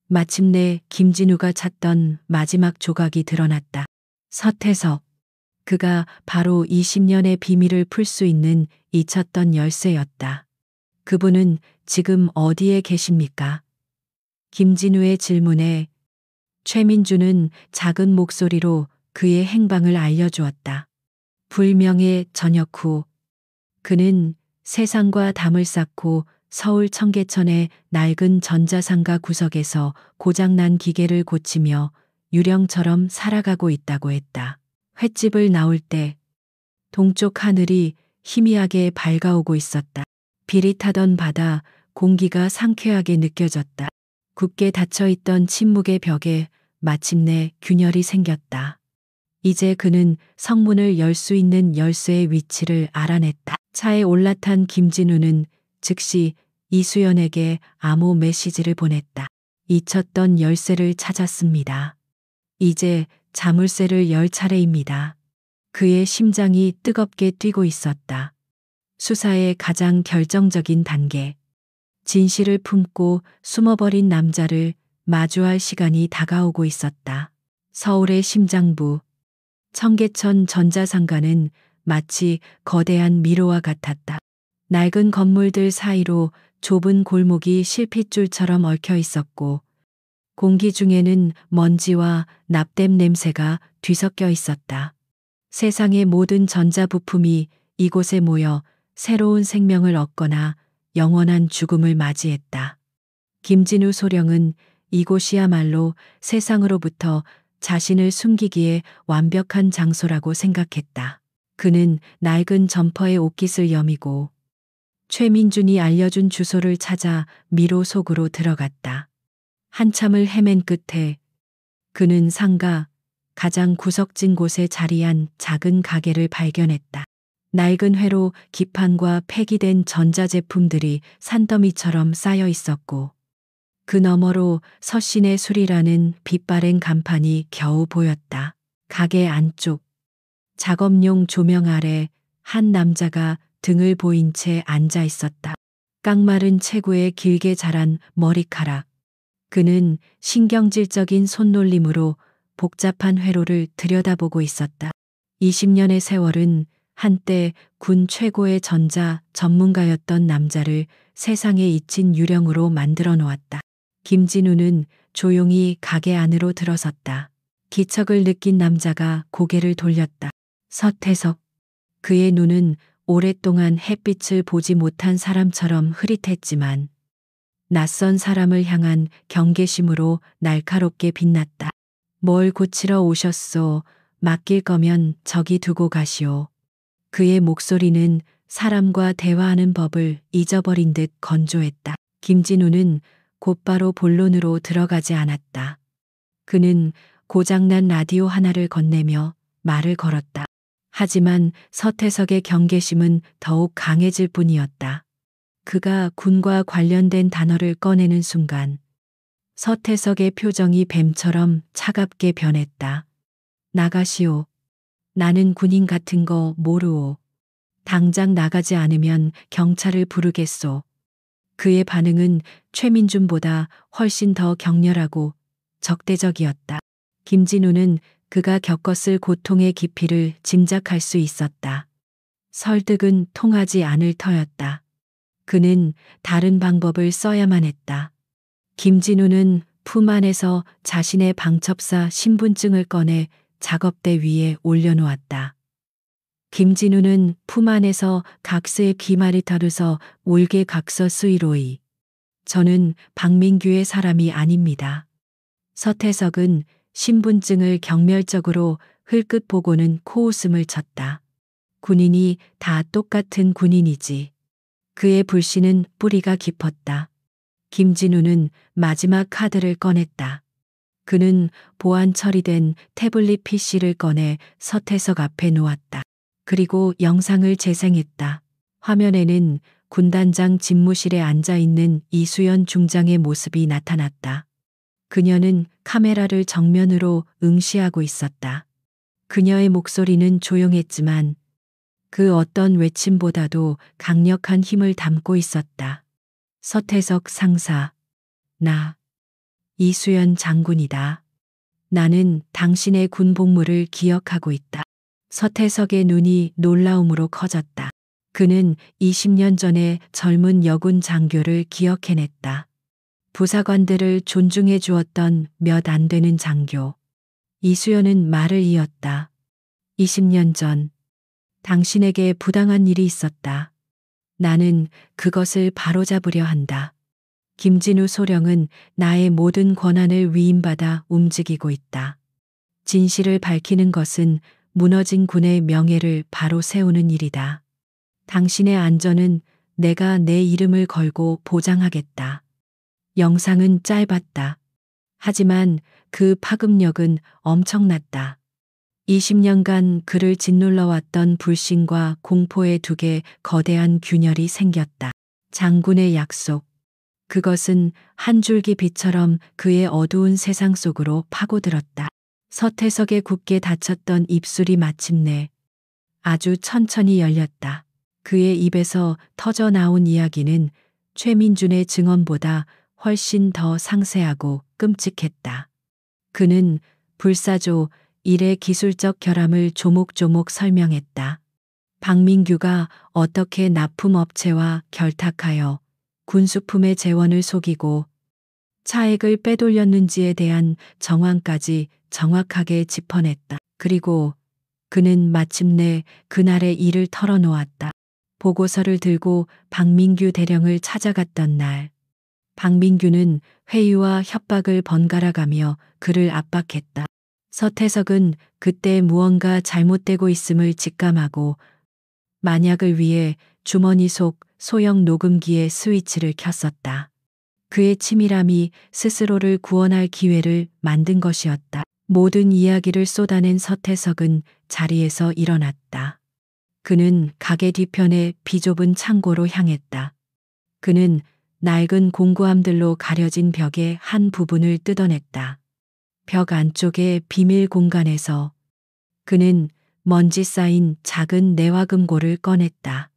마침내 김진우가 찾던 마지막 조각이 드러났다. 서태석. 그가 바로 20년의 비밀을 풀 수 있는 잊혔던 열쇠였다. 그분은 지금 어디에 계십니까? 김진우의 질문에 최민준은 작은 목소리로 그의 행방을 알려주었다. 불명예 저녁 후 그는 세상과 담을 쌓고 서울 청계천의 낡은 전자상가 구석에서 고장난 기계를 고치며 유령처럼 살아가고 있다고 했다. 횟집을 나올 때 동쪽 하늘이 희미하게 밝아오고 있었다. 비릿하던 바다, 공기가 상쾌하게 느껴졌다. 굳게 닫혀있던 침묵의 벽에 마침내 균열이 생겼다. 이제 그는 성문을 열 수 있는 열쇠의 위치를 알아냈다. 차에 올라탄 김진우는 즉시 이수연에게 암호 메시지를 보냈다. 잊혔던 열쇠를 찾았습니다. 이제 자물쇠를 열 차례입니다. 그의 심장이 뜨겁게 뛰고 있었다. 수사의 가장 결정적인 단계. 진실을 품고 숨어버린 남자를 마주할 시간이 다가오고 있었다. 서울의 심장부. 청계천 전자상가는 마치 거대한 미로와 같았다. 낡은 건물들 사이로 좁은 골목이 실핏줄처럼 얽혀 있었고 공기 중에는 먼지와 납땜 냄새가 뒤섞여 있었다. 세상의 모든 전자부품이 이곳에 모여 새로운 생명을 얻거나 영원한 죽음을 맞이했다. 김진우 소령은 이곳이야말로 세상으로부터 자신을 숨기기에 완벽한 장소라고 생각했다. 그는 낡은 점퍼의 옷깃을 여미고 최민준이 알려준 주소를 찾아 미로 속으로 들어갔다. 한참을 헤맨 끝에 그는 상가 가장 구석진 곳에 자리한 작은 가게를 발견했다. 낡은 회로 기판과 폐기된 전자제품들이 산더미처럼 쌓여 있었고 그 너머로 서신의 술이라는 빛바랜 간판이 겨우 보였다. 가게 안쪽 작업용 조명 아래 한 남자가 등을 보인 채 앉아 있었다. 깡마른 체구에 길게 자란 머리카락. 그는 신경질적인 손놀림으로 복잡한 회로를 들여다보고 있었다. 20년의 세월은 한때 군 최고의 전자 전문가였던 남자를 세상에 잊힌 유령으로 만들어 놓았다. 김진우는 조용히 가게 안으로 들어섰다. 기척을 느낀 남자가 고개를 돌렸다. 서태석. 그의 눈은 오랫동안 햇빛을 보지 못한 사람처럼 흐릿했지만 낯선 사람을 향한 경계심으로 날카롭게 빛났다. 뭘 고치러 오셨소? 맡길 거면 저기 두고 가시오. 그의 목소리는 사람과 대화하는 법을 잊어버린 듯 건조했다. 김진우는 곧바로 본론으로 들어가지 않았다. 그는 고장난 라디오 하나를 건네며 말을 걸었다. 하지만 서태석의 경계심은 더욱 강해질 뿐이었다. 그가 군과 관련된 단어를 꺼내는 순간 서태석의 표정이 뱀처럼 차갑게 변했다. 나가시오. 나는 군인 같은 거 모르오. 당장 나가지 않으면 경찰을 부르겠소. 그의 반응은 최민준보다 훨씬 더 격렬하고 적대적이었다. 김진우는 그가 겪었을 고통의 깊이를 짐작할 수 있었다. 설득은 통하지 않을 터였다. 그는 다른 방법을 써야만 했다. 김진우는 품 안에서 자신의 방첩사 신분증을 꺼내 작업대 위에 올려놓았다. 김진우는 품 안에서 각스의 귀마리 털어서 올게 각서 수이로이. 저는 박민규의 사람이 아닙니다. 서태석은 신분증을 경멸적으로 흘끗 보고는 코웃음을 쳤다. 군인이 다 똑같은 군인이지. 그의 불신은 뿌리가 깊었다. 김진우는 마지막 카드를 꺼냈다. 그는 보안 처리된 태블릿 PC를 꺼내 서태석 앞에 놓았다. 그리고 영상을 재생했다. 화면에는 군단장 집무실에 앉아 있는 이수연 중장의 모습이 나타났다. 그녀는 카메라를 정면으로 응시하고 있었다. 그녀의 목소리는 조용했지만 그 어떤 외침보다도 강력한 힘을 담고 있었다. 서태석 상사. 나 이수연 장군이다. 나는 당신의 군 복무를 기억하고 있다. 서태석의 눈이 놀라움으로 커졌다. 그는 20년 전에 젊은 여군 장교를 기억해냈다. 부사관들을 존중해 주었던 몇 안 되는 장교. 이수연은 말을 이었다. 20년 전 당신에게 부당한 일이 있었다. 나는 그것을 바로잡으려 한다. 김진우 소령은 나의 모든 권한을 위임받아 움직이고 있다. 진실을 밝히는 것은 무너진 군의 명예를 바로 세우는 일이다. 당신의 안전은 내가 내 이름을 걸고 보장하겠다. 영상은 짧았다. 하지만 그 파급력은 엄청났다. 20년간 그를 짓눌러왔던 불신과 공포의 두 개 거대한 균열이 생겼다. 장군의 약속. 그것은 한 줄기 빛처럼 그의 어두운 세상 속으로 파고들었다. 서태석의 굳게 닫혔던 입술이 마침내 아주 천천히 열렸다. 그의 입에서 터져 나온 이야기는 최민준의 증언보다 훨씬 더 상세하고 끔찍했다. 그는 불사조 일의 기술적 결함을 조목조목 설명했다. 박민규가 어떻게 납품업체와 결탁하여 군수품의 재원을 속이고 차액을 빼돌렸는지에 대한 정황까지 정확하게 짚어냈다. 그리고 그는 마침내 그날의 일을 털어놓았다. 보고서를 들고 박민규 대령을 찾아갔던 날, 박민규는 회유와 협박을 번갈아가며 그를 압박했다. 서태석은 그때 무언가 잘못되고 있음을 직감하고 만약을 위해 주머니 속 소형 녹음기의 스위치를 켰었다. 그의 치밀함이 스스로를 구원할 기회를 만든 것이었다. 모든 이야기를 쏟아낸 서태석은 자리에서 일어났다. 그는 가게 뒤편의 비좁은 창고로 향했다. 그는 낡은 공구함들로 가려진 벽의 한 부분을 뜯어냈다. 벽 안쪽의 비밀 공간에서 그는 먼지 쌓인 작은 내화금고를 꺼냈다.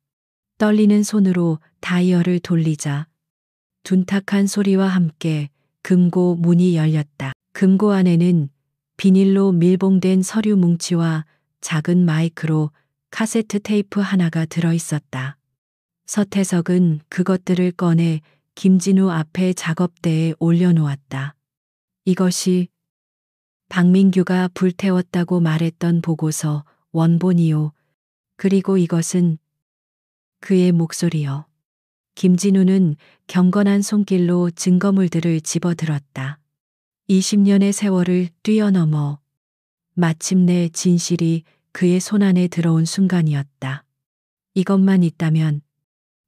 떨리는 손으로 다이얼을 돌리자 둔탁한 소리와 함께 금고 문이 열렸다. 금고 안에는 비닐로 밀봉된 서류 뭉치와 작은 마이크로 카세트 테이프 하나가 들어있었다. 서태석은 그것들을 꺼내 김진우 앞에 작업대에 올려놓았다. 이것이 박민규가 불태웠다고 말했던 보고서 원본이요. 그리고 이것은 그의 목소리요. 김진우는 경건한 손길로 증거물들을 집어들었다. 20년의 세월을 뛰어넘어 마침내 진실이 그의 손안에 들어온 순간이었다. 이것만 있다면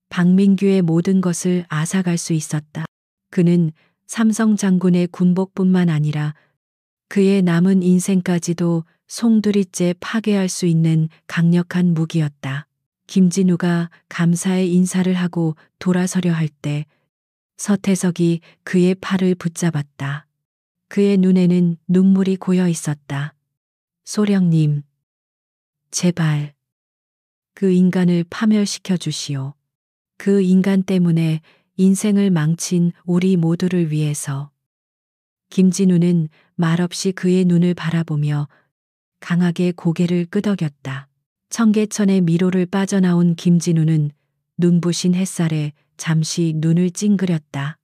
박민규의 모든 것을 앗아갈 수 있었다. 그는 삼성 장군의 군복뿐만 아니라 그의 남은 인생까지도 송두리째 파괴할 수 있는 강력한 무기였다. 김진우가 감사의 인사를 하고 돌아서려 할 때 서태석이 그의 팔을 붙잡았다. 그의 눈에는 눈물이 고여 있었다. 소령님, 제발 그 인간을 파멸시켜 주시오. 그 인간 때문에 인생을 망친 우리 모두를 위해서. 김진우는 말없이 그의 눈을 바라보며 강하게 고개를 끄덕였다. 청계천의 미로를 빠져나온 김진우는 눈부신 햇살에 잠시 눈을 찡그렸다.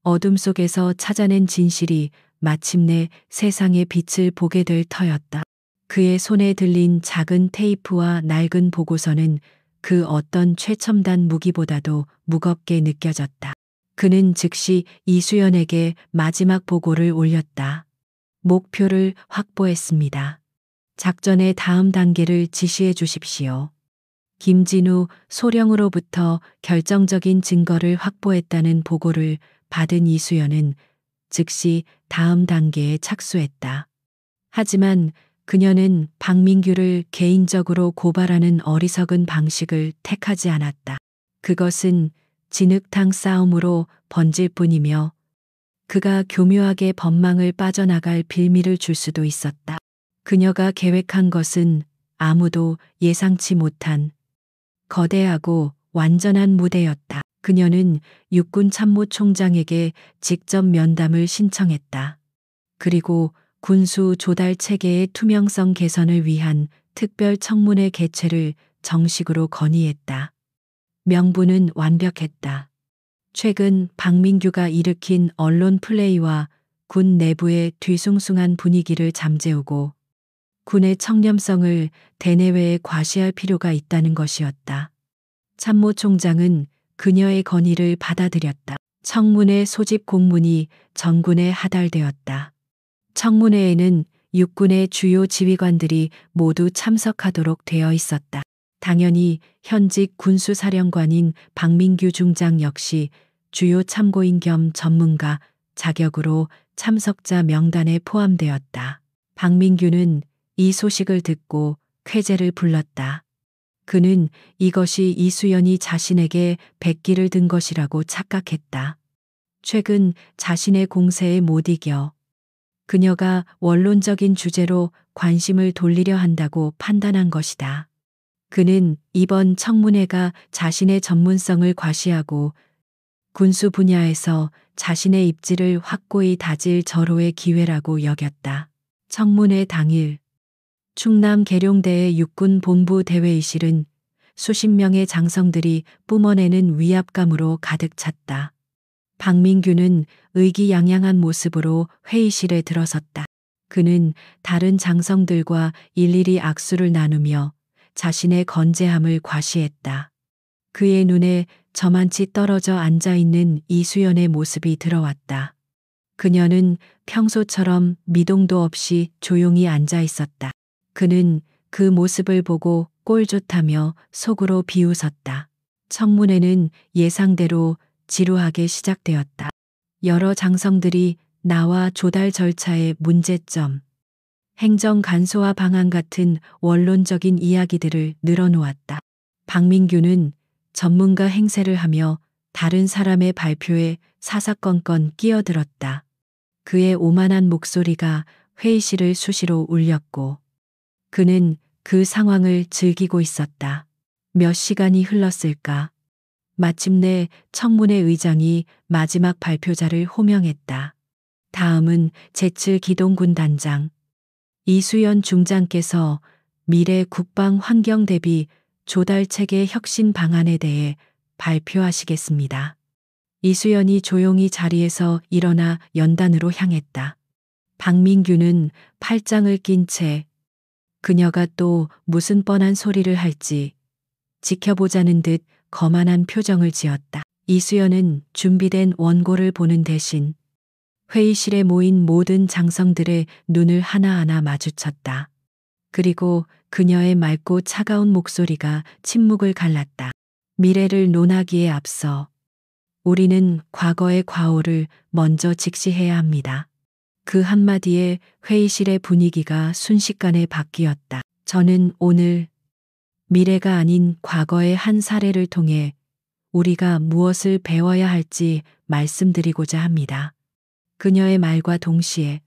어둠 속에서 찾아낸 진실이 마침내 세상의 빛을 보게 될 터였다. 그의 손에 들린 작은 테이프와 낡은 보고서는 그 어떤 최첨단 무기보다도 무겁게 느껴졌다. 그는 즉시 이수연에게 마지막 보고를 올렸다. 목표를 확보했습니다. 작전의 다음 단계를 지시해 주십시오. 김진우 소령으로부터 결정적인 증거를 확보했다는 보고를 받은 이수연은 즉시 다음 단계에 착수했다. 하지만 그녀는 박민규를 개인적으로 고발하는 어리석은 방식을 택하지 않았다. 그것은 진흙탕 싸움으로 번질 뿐이며 그가 교묘하게 법망을 빠져나갈 빌미를 줄 수도 있었다. 그녀가 계획한 것은 아무도 예상치 못한 거대하고 완전한 무대였다. 그녀는 육군 참모총장에게 직접 면담을 신청했다. 그리고 군수 조달 체계의 투명성 개선을 위한 특별 청문회 개최를 정식으로 건의했다. 명분은 완벽했다. 최근 박민규가 일으킨 언론 플레이와 군 내부의 뒤숭숭한 분위기를 잠재우고 군의 청렴성을 대내외에 과시할 필요가 있다는 것이었다. 참모총장은 그녀의 건의를 받아들였다. 청문회 소집 공문이 전군에 하달되었다. 청문회에는 육군의 주요 지휘관들이 모두 참석하도록 되어 있었다. 당연히 현직 군수사령관인 박민규 중장 역시 주요 참고인 겸 전문가 자격으로 참석자 명단에 포함되었다. 박민규는 이 소식을 듣고 쾌재를 불렀다. 그는 이것이 이수연이 자신에게 백기를 든 것이라고 착각했다. 최근 자신의 공세에 못 이겨 그녀가 원론적인 주제로 관심을 돌리려 한다고 판단한 것이다. 그는 이번 청문회가 자신의 전문성을 과시하고 군수 분야에서 자신의 입지를 확고히 다질 절호의 기회라고 여겼다. 청문회 당일 충남 계룡대의 육군본부 대회의실은 수십 명의 장성들이 뿜어내는 위압감으로 가득 찼다. 박민규는 의기양양한 모습으로 회의실에 들어섰다. 그는 다른 장성들과 일일이 악수를 나누며 자신의 건재함을 과시했다. 그의 눈에 저만치 떨어져 앉아있는 이수연의 모습이 들어왔다. 그녀는 평소처럼 미동도 없이 조용히 앉아 있었다. 그는 그 모습을 보고 꼴 좋다며 속으로 비웃었다. 청문회는 예상대로 지루하게 시작되었다. 여러 장성들이 나와 조달 절차의 문제점, 행정 간소화 방안 같은 원론적인 이야기들을 늘어놓았다. 박민규는 전문가 행세를 하며 다른 사람의 발표에 사사건건 끼어들었다. 그의 오만한 목소리가 회의실을 수시로 울렸고 그는 그 상황을 즐기고 있었다. 몇 시간이 흘렀을까? 마침내 청문회 의장이 마지막 발표자를 호명했다. 다음은 제7 기동군 단장 이수연 중장께서 미래 국방 환경 대비 조달 체계 혁신 방안에 대해 발표하시겠습니다. 이수연이 조용히 자리에서 일어나 연단으로 향했다. 박민규는 팔짱을 낀 채 그녀가 또 무슨 뻔한 소리를 할지 지켜보자는 듯 거만한 표정을 지었다. 이수연은 준비된 원고를 보는 대신 회의실에 모인 모든 장성들의 눈을 하나하나 마주쳤다. 그리고 그녀의 맑고 차가운 목소리가 침묵을 갈랐다. 미래를 논하기에 앞서 우리는 과거의 과오를 먼저 직시해야 합니다. 그 한마디에 회의실의 분위기가 순식간에 바뀌었다. 저는 오늘 미래가 아닌 과거의 한 사례를 통해 우리가 무엇을 배워야 할지 말씀드리고자 합니다. 그녀의 말과 동시에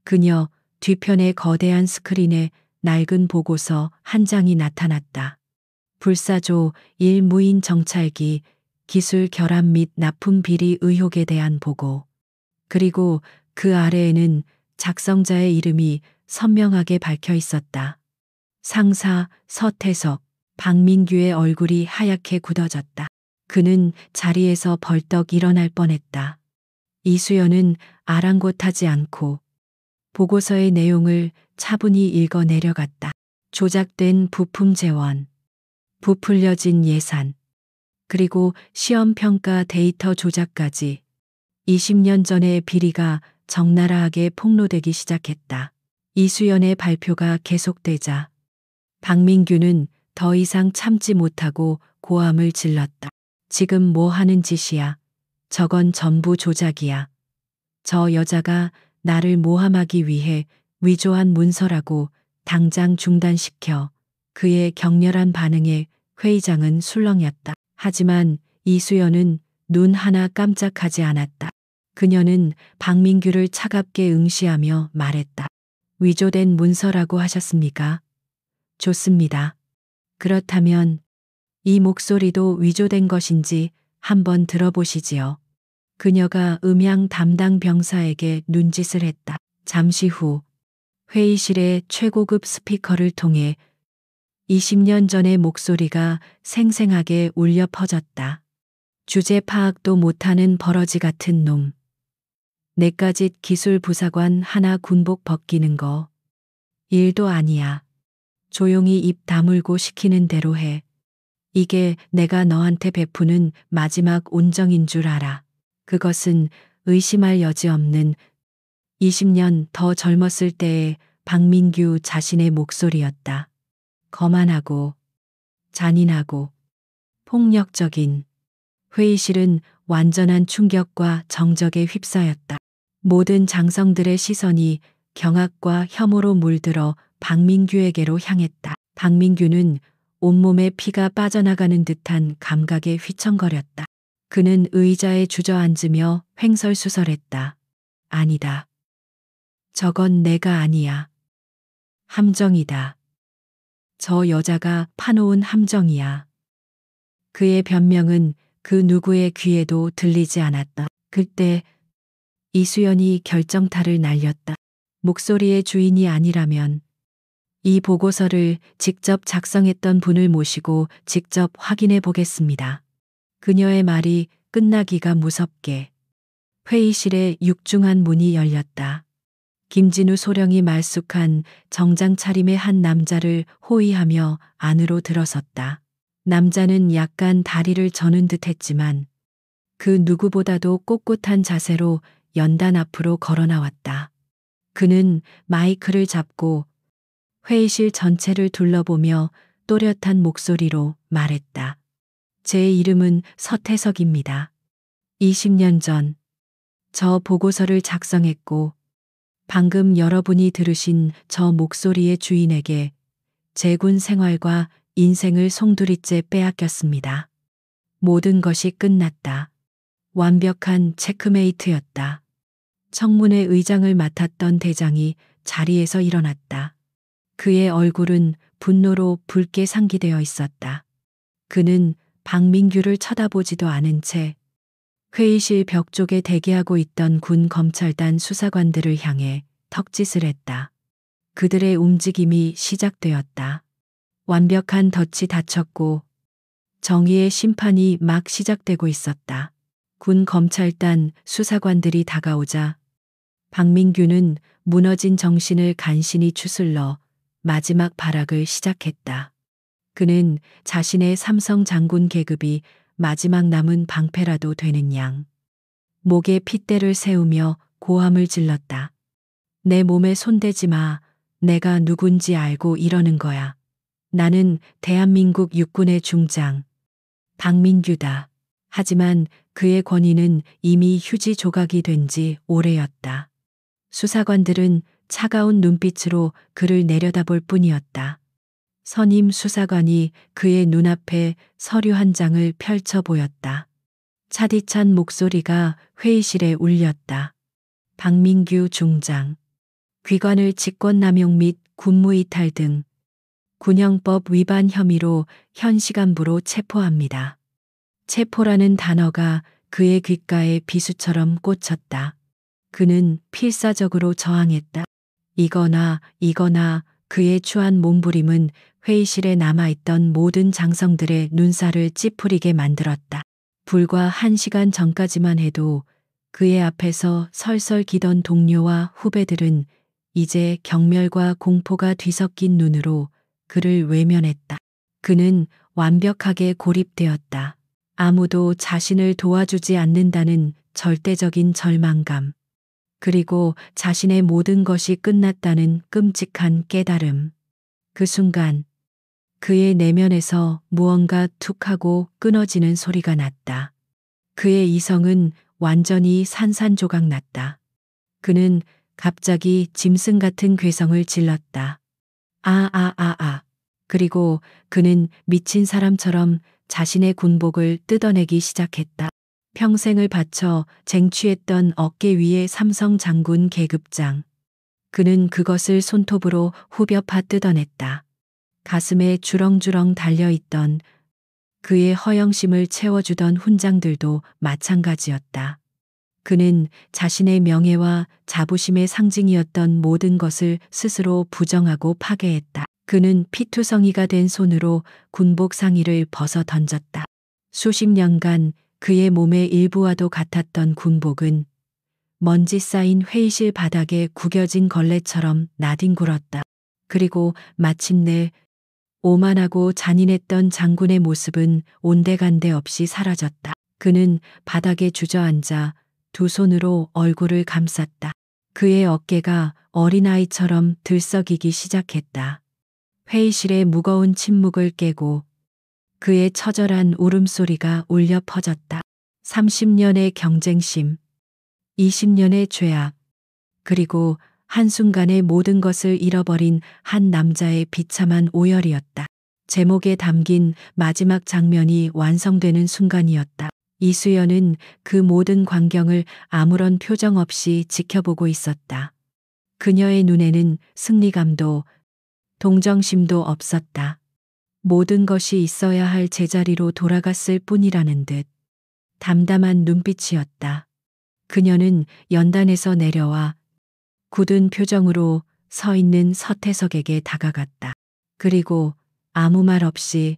그녀 뒤편의 거대한 스크린에 낡은 보고서 한 장이 나타났다. 불사조 1 무인 정찰기 기술 결함 및 납품 비리 의혹에 대한 보고. 그리고 그 아래에는 작성자의 이름이 선명하게 박혀 있었다. 상사 서태석. 박민규의 얼굴이 하얗게 굳어졌다. 그는 자리에서 벌떡 일어날 뻔했다. 이수연은 아랑곳하지 않고 보고서의 내용을 차분히 읽어 내려갔다. 조작된 부품 재원, 부풀려진 예산, 그리고 시험평가 데이터 조작까지 20년 전의 비리가 적나라하게 폭로되기 시작했다. 이수연의 발표가 계속되자 박민규는 더 이상 참지 못하고 고함을 질렀다. 지금 뭐 하는 짓이야? 저건 전부 조작이야. 저 여자가 나를 모함하기 위해 위조한 문서라고 당장 중단시켜. 그의 격렬한 반응에 회의장은 술렁였다. 하지만 이수연은 눈 하나 깜짝하지 않았다. 그녀는 박민규를 차갑게 응시하며 말했다. 위조된 문서라고 하셨습니까? 좋습니다. 그렇다면 이 목소리도 위조된 것인지 한번 들어보시지요. 그녀가 음향 담당 병사에게 눈짓을 했다. 잠시 후 회의실의 최고급 스피커를 통해 20년 전의 목소리가 생생하게 울려 퍼졌다. 주제 파악도 못하는 버러지 같은 놈. 내까짓 기술 부사관 하나 군복 벗기는 거. 일도 아니야. 조용히 입 다물고 시키는 대로 해. 이게 내가 너한테 베푸는 마지막 온정인 줄 알아. 그것은 의심할 여지 없는 20년 더 젊었을 때의 박민규 자신의 목소리였다. 거만하고 잔인하고 폭력적인. 회의실은 완전한 충격과 정적에 휩싸였다. 모든 장성들의 시선이 경악과 혐오로 물들어 박민규에게로 향했다. 박민규는 온몸에 피가 빠져나가는 듯한 감각에 휘청거렸다. 그는 의자에 주저앉으며 횡설수설했다. 아니다. 저건 내가 아니야. 함정이다. 저 여자가 파놓은 함정이야. 그의 변명은 그 누구의 귀에도 들리지 않았다. 그때 이수연이 결정타를 날렸다. 목소리의 주인이 아니라면 이 보고서를 직접 작성했던 분을 모시고 직접 확인해 보겠습니다. 그녀의 말이 끝나기가 무섭게 회의실에 육중한 문이 열렸다. 김진우 소령이 말쑥한 정장 차림의 한 남자를 호위하며 안으로 들어섰다. 남자는 약간 다리를 저는 듯 했지만 그 누구보다도 꼿꼿한 자세로 연단 앞으로 걸어 나왔다. 그는 마이크를 잡고 회의실 전체를 둘러보며 또렷한 목소리로 말했다. 제 이름은 서태석입니다. 20년 전 저 보고서를 작성했고 방금 여러분이 들으신 저 목소리의 주인에게 제 군 생활과 인생을 송두리째 빼앗겼습니다. 모든 것이 끝났다. 완벽한 체크메이트였다. 청문회 의장을 맡았던 대장이 자리에서 일어났다. 그의 얼굴은 분노로 붉게 상기되어 있었다. 그는 박민규를 쳐다보지도 않은 채 회의실 벽 쪽에 대기하고 있던 군 검찰단 수사관들을 향해 턱짓을 했다. 그들의 움직임이 시작되었다. 완벽한 덫이 닫혔고 정의의 심판이 막 시작되고 있었다. 군 검찰단 수사관들이 다가오자 박민규는 무너진 정신을 간신히 추슬러 마지막 발악을 시작했다. 그는 자신의 삼성 장군 계급이 마지막 남은 방패라도 되는 양 목에 핏대를 세우며 고함을 질렀다. 내 몸에 손대지 마. 내가 누군지 알고 이러는 거야. 나는 대한민국 육군의 중장 박민규다. 하지만 그의 권위는 이미 휴지 조각이 된 지 오래였다. 수사관들은 차가운 눈빛으로 그를 내려다볼 뿐이었다. 선임 수사관이 그의 눈앞에 서류 한 장을 펼쳐 보였다. 차디찬 목소리가 회의실에 울렸다. 박민규 중장. 귀관을 직권남용 및 군무이탈 등 군형법 위반 혐의로 현 시간부로 체포합니다. 체포라는 단어가 그의 귓가에 비수처럼 꽂혔다. 그는 필사적으로 저항했다. 이거나 그의 추한 몸부림은 회의실에 남아있던 모든 장성들의 눈살을 찌푸리게 만들었다. 불과 1시간 전까지만 해도 그의 앞에서 설설 기던 동료와 후배들은 이제 경멸과 공포가 뒤섞인 눈으로 그를 외면했다. 그는 완벽하게 고립되었다. 아무도 자신을 도와주지 않는다는 절대적인 절망감. 그리고 자신의 모든 것이 끝났다는 끔찍한 깨달음. 그 순간 그의 내면에서 무언가 툭 하고 끊어지는 소리가 났다. 그의 이성은 완전히 산산조각 났다. 그는 갑자기 짐승 같은 괴성을 질렀다. 그리고 그는 미친 사람처럼 자신의 군복을 뜯어내기 시작했다. 평생을 바쳐 쟁취했던 어깨 위의 삼성 장군 계급장. 그는 그것을 손톱으로 후벼 파 뜯어냈다. 가슴에 주렁주렁 달려있던 그의 허영심을 채워주던 훈장들도 마찬가지였다. 그는 자신의 명예와 자부심의 상징이었던 모든 것을 스스로 부정하고 파괴했다. 그는 피투성이가 된 손으로 군복 상의를 벗어 던졌다. 수십 년간 그의 몸의 일부와도 같았던 군복은 먼지 쌓인 회의실 바닥에 구겨진 걸레처럼 나뒹굴었다. 그리고 마침내 오만하고 잔인했던 장군의 모습은 온데간데 없이 사라졌다. 그는 바닥에 주저앉아 두 손으로 얼굴을 감쌌다. 그의 어깨가 어린아이처럼 들썩이기 시작했다. 회의실의 무거운 침묵을 깨고 그의 처절한 울음소리가 울려 퍼졌다. 30년의 경쟁심, 20년의 죄악, 그리고 한순간에 모든 것을 잃어버린 한 남자의 비참한 오열이었다. 제목에 담긴 마지막 장면이 완성되는 순간이었다. 이수연은 그 모든 광경을 아무런 표정 없이 지켜보고 있었다. 그녀의 눈에는 승리감도 동정심도 없었다. 모든 것이 있어야 할 제자리로 돌아갔을 뿐이라는 듯 담담한 눈빛이었다. 그녀는 연단에서 내려와 굳은 표정으로 서 있는 서태석에게 다가갔다. 그리고 아무 말 없이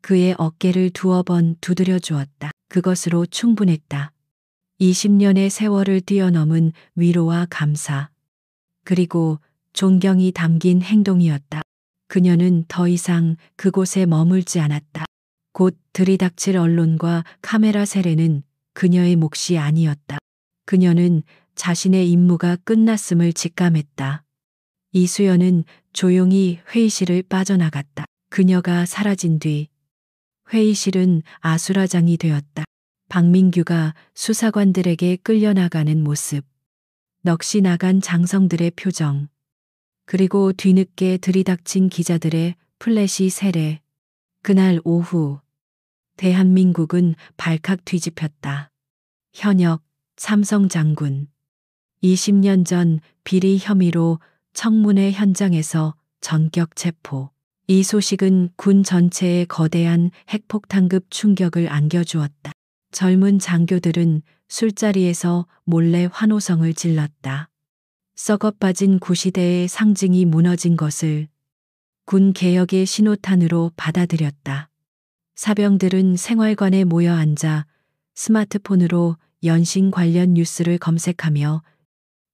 그의 어깨를 두어 번 두드려 주었다. 그것으로 충분했다. 20년의 세월을 뛰어넘은 위로와 감사, 그리고 존경이 담긴 행동이었다. 그녀는 더 이상 그곳에 머물지 않았다. 곧 들이닥칠 언론과 카메라 세례는 그녀의 몫이 아니었다. 그녀는 자신의 임무가 끝났음을 직감했다. 이수연은 조용히 회의실을 빠져나갔다. 그녀가 사라진 뒤 회의실은 아수라장이 되었다. 박민규가 수사관들에게 끌려나가는 모습, 넋이 나간 장성들의 표정, 그리고 뒤늦게 들이닥친 기자들의 플래시 세례. 그날 오후 대한민국은 발칵 뒤집혔다. 현역 삼성 장군 20년 전 비리 혐의로 청문회 현장에서 전격 체포. 이 소식은 군 전체에 거대한 핵폭탄급 충격을 안겨주었다. 젊은 장교들은 술자리에서 몰래 환호성을 질렀다. 썩어빠진 구시대의 상징이 무너진 것을 군 개혁의 신호탄으로 받아들였다. 사병들은 생활관에 모여 앉아 스마트폰으로 연신 관련 뉴스를 검색하며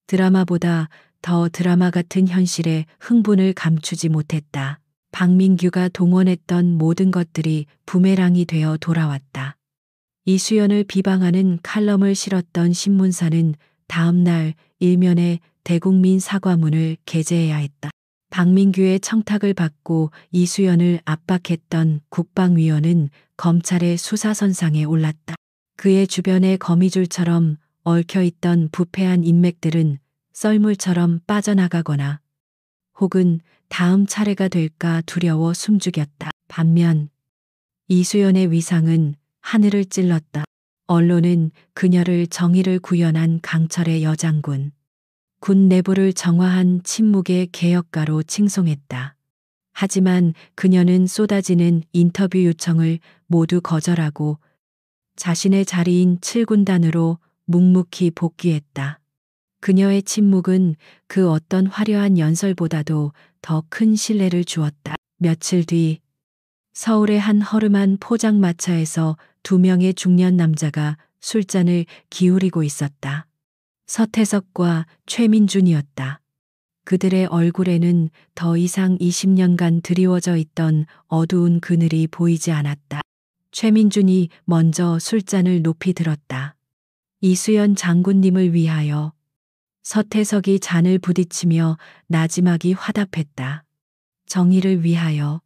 드라마보다 더 드라마 같은 현실에 흥분을 감추지 못했다. 박민규가 동원했던 모든 것들이 부메랑이 되어 돌아왔다. 이수연을 비방하는 칼럼을 실었던 신문사는 다음 날 일면에 대국민 사과문을 게재해야 했다. 박민규의 청탁을 받고 이수연을 압박했던 국방위원은 검찰의 수사선상에 올랐다. 그의 주변에 거미줄처럼 얽혀있던 부패한 인맥들은 썰물처럼 빠져나가거나 혹은 다음 차례가 될까 두려워 숨죽였다. 반면 이수연의 위상은 하늘을 찔렀다. 언론은 그녀를 정의를 구현한 강철의 여장군, 군 내부를 정화한 침묵의 개혁가로 칭송했다. 하지만 그녀는 쏟아지는 인터뷰 요청을 모두 거절하고 자신의 자리인 7군단으로 묵묵히 복귀했다. 그녀의 침묵은 그 어떤 화려한 연설보다도 더 큰 신뢰를 주었다. 며칠 뒤 서울의 한 허름한 포장마차에서 2명의 중년 남자가 술잔을 기울이고 있었다. 서태석과 최민준이었다. 그들의 얼굴에는 더 이상 20년간 드리워져 있던 어두운 그늘이 보이지 않았다. 최민준이 먼저 술잔을 높이 들었다. 이수연 장군님을 위하여. 서태석이 잔을 부딪히며 나지막이 화답했다. 정의를 위하여.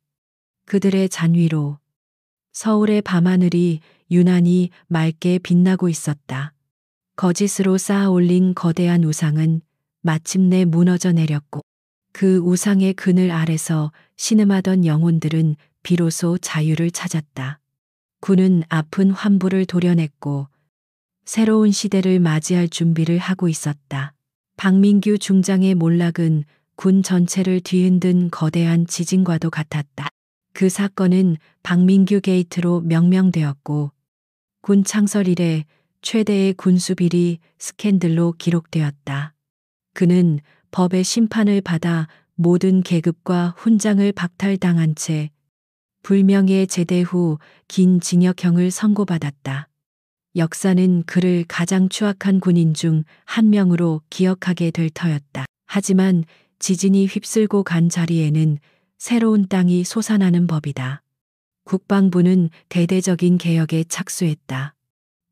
그들의 잔 위로 서울의 밤하늘이 유난히 맑게 빛나고 있었다. 거짓으로 쌓아 올린 거대한 우상은 마침내 무너져 내렸고 그 우상의 그늘 아래서 신음하던 영혼들은 비로소 자유를 찾았다. 군은 아픈 환부를 도려냈고 새로운 시대를 맞이할 준비를 하고 있었다. 박민규 중장의 몰락은 군 전체를 뒤흔든 거대한 지진과도 같았다. 그 사건은 박민규 게이트로 명명되었고 군 창설 이래 최대의 군수비리 스캔들로 기록되었다. 그는 법의 심판을 받아 모든 계급과 훈장을 박탈당한 채 불명예 제대 후 긴 징역형을 선고받았다. 역사는 그를 가장 추악한 군인 중 한 명으로 기억하게 될 터였다. 하지만 지진이 휩쓸고 간 자리에는 새로운 땅이 솟아나는 법이다. 국방부는 대대적인 개혁에 착수했다.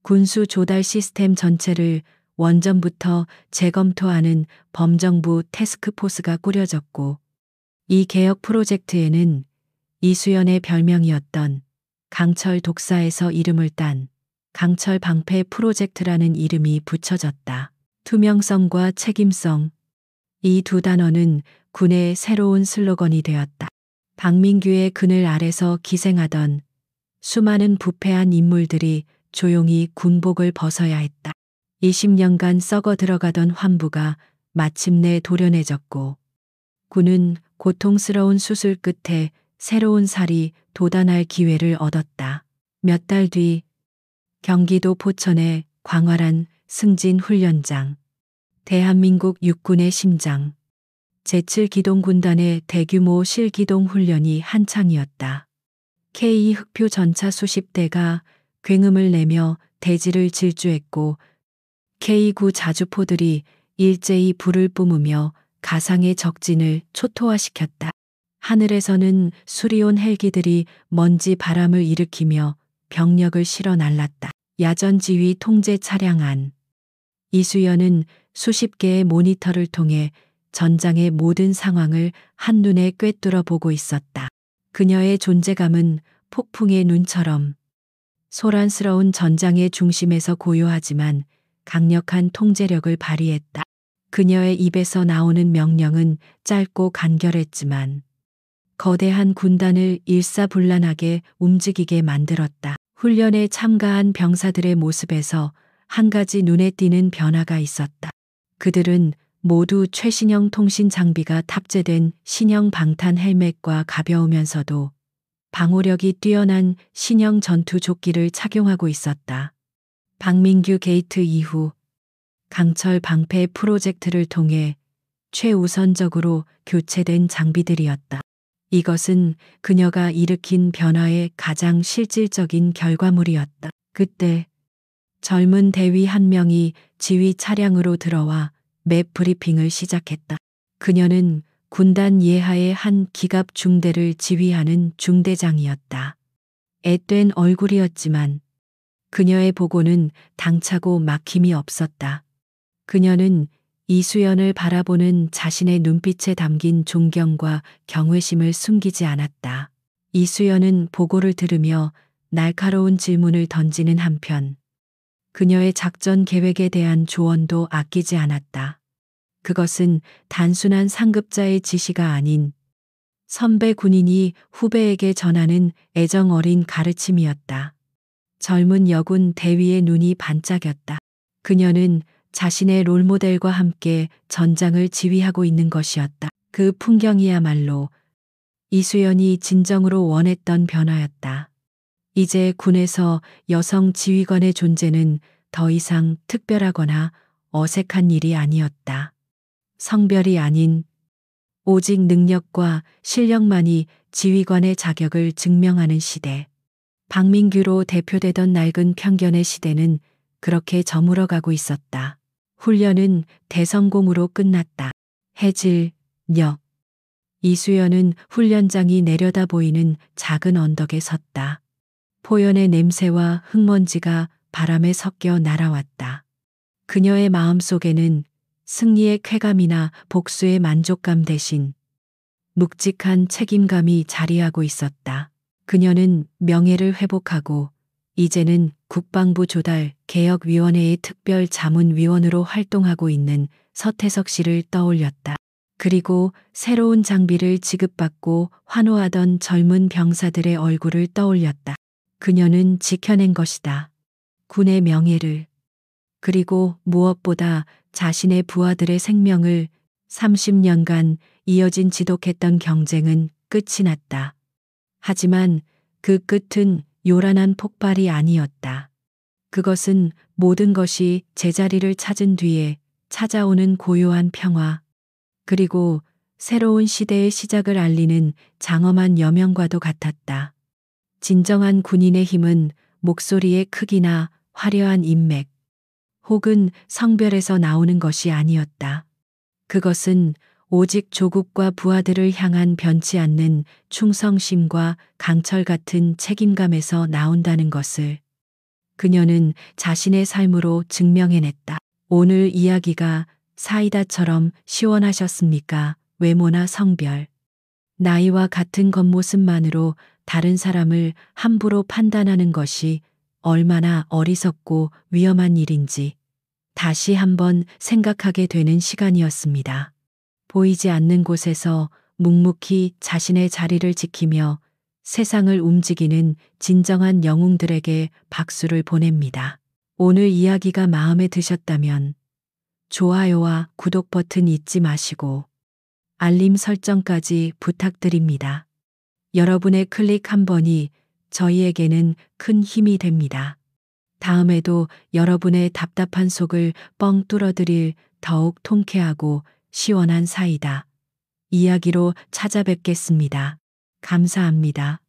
군수 조달 시스템 전체를 원전부터 재검토하는 범정부 태스크포스가 꾸려졌고 이 개혁 프로젝트에는 이수연의 별명이었던 강철 독사에서 이름을 딴 강철 방패 프로젝트라는 이름이 붙여졌다. 투명성과 책임성, 이 두 단어는 군의 새로운 슬로건이 되었다. 박민규의 그늘 아래서 기생하던 수많은 부패한 인물들이 조용히 군복을 벗어야 했다. 20년간 썩어 들어가던 환부가 마침내 도련해졌고 그는 고통스러운 수술 끝에 새로운 살이 돋아날 기회를 얻었다. 몇 달 뒤 경기도 포천의 광활한 승진 훈련장. 대한민국 육군의 심장. 제7기동군단의 대규모 실기동 훈련이 한창이었다. K 흑표 전차 수십 대가 굉음을 내며 대지를 질주했고 K9 자주포들이 일제히 불을 뿜으며 가상의 적진을 초토화시켰다. 하늘에서는 수리온 헬기들이 먼지 바람을 일으키며 병력을 실어 날랐다. 야전지휘 통제 차량 안. 이수연은 수십 개의 모니터를 통해 전장의 모든 상황을 한눈에 꿰뚫어 보고 있었다. 그녀의 존재감은 폭풍의 눈처럼 소란스러운 전장의 중심에서 고요하지만 강력한 통제력을 발휘했다. 그녀의 입에서 나오는 명령은 짧고 간결했지만 거대한 군단을 일사불란하게 움직이게 만들었다. 훈련에 참가한 병사들의 모습에서 한 가지 눈에 띄는 변화가 있었다. 그들은 모두 최신형 통신 장비가 탑재된 신형 방탄 헬멧과 가벼우면서도 방호력이 뛰어난 신형 전투 조끼를 착용하고 있었다. 박민규 게이트 이후 강철 방패 프로젝트를 통해 최우선적으로 교체된 장비들이었다. 이것은 그녀가 일으킨 변화의 가장 실질적인 결과물이었다. 그때 젊은 대위 한 명이 지휘 차량으로 들어와 맵 브리핑을 시작했다. 그녀는 군단 예하의 한 기갑 중대를 지휘하는 중대장이었다. 앳된 얼굴이었지만 그녀의 보고는 당차고 막힘이 없었다. 그녀는 이수연을 바라보는 자신의 눈빛에 담긴 존경과 경외심을 숨기지 않았다. 이수연은 보고를 들으며 날카로운 질문을 던지는 한편 그녀의 작전 계획에 대한 조언도 아끼지 않았다. 그것은 단순한 상급자의 지시가 아닌 선배 군인이 후배에게 전하는 애정 어린 가르침이었다. 젊은 여군 대위의 눈이 반짝였다. 그녀는 자신의 롤모델과 함께 전장을 지휘하고 있는 것이었다. 그 풍경이야말로 이수연이 진정으로 원했던 변화였다. 이제 군에서 여성 지휘관의 존재는 더 이상 특별하거나 어색한 일이 아니었다. 성별이 아닌 오직 능력과 실력만이 지휘관의 자격을 증명하는 시대. 박민규로 대표되던 낡은 편견의 시대는 그렇게 저물어가고 있었다. 훈련은 대성공으로 끝났다. 해질, 역. 이수연은 훈련장이 내려다 보이는 작은 언덕에 섰다. 포연의 냄새와 흙먼지가 바람에 섞여 날아왔다. 그녀의 마음속에는 승리의 쾌감이나 복수의 만족감 대신 묵직한 책임감이 자리하고 있었다. 그녀는 명예를 회복하고 이제는 국방부 조달 개혁위원회의 특별 자문위원으로 활동하고 있는 서태석 씨를 떠올렸다. 그리고 새로운 장비를 지급받고 환호하던 젊은 병사들의 얼굴을 떠올렸다. 그녀는 지켜낸 것이다. 군의 명예를. 그리고 무엇보다 자신의 부하들의 생명을. 30년간 이어진 지독했던 경쟁은 끝이 났다. 하지만 그 끝은 요란한 폭발이 아니었다. 그것은 모든 것이 제자리를 찾은 뒤에 찾아오는 고요한 평화, 그리고 새로운 시대의 시작을 알리는 장엄한 여명과도 같았다. 진정한 군인의 힘은 목소리의 크기나 화려한 인맥, 혹은 성별에서 나오는 것이 아니었다. 그것은 오직 조국과 부하들을 향한 변치 않는 충성심과 강철 같은 책임감에서 나온다는 것을 그녀는 자신의 삶으로 증명해냈다. 오늘 이야기가 사이다처럼 시원하셨습니까? 외모나 성별, 나이와 같은 겉모습만으로 다른 사람을 함부로 판단하는 것이 얼마나 어리석고 위험한 일인지 다시 한번 생각하게 되는 시간이었습니다. 보이지 않는 곳에서 묵묵히 자신의 자리를 지키며 세상을 움직이는 진정한 영웅들에게 박수를 보냅니다. 오늘 이야기가 마음에 드셨다면 좋아요와 구독 버튼 잊지 마시고 알림 설정까지 부탁드립니다. 여러분의 클릭 한 번이 저희에게는 큰 힘이 됩니다. 다음에도 여러분의 답답한 속을 뻥 뚫어드릴 더욱 통쾌하고 시원한 사이다 이야기로 찾아뵙겠습니다. 감사합니다.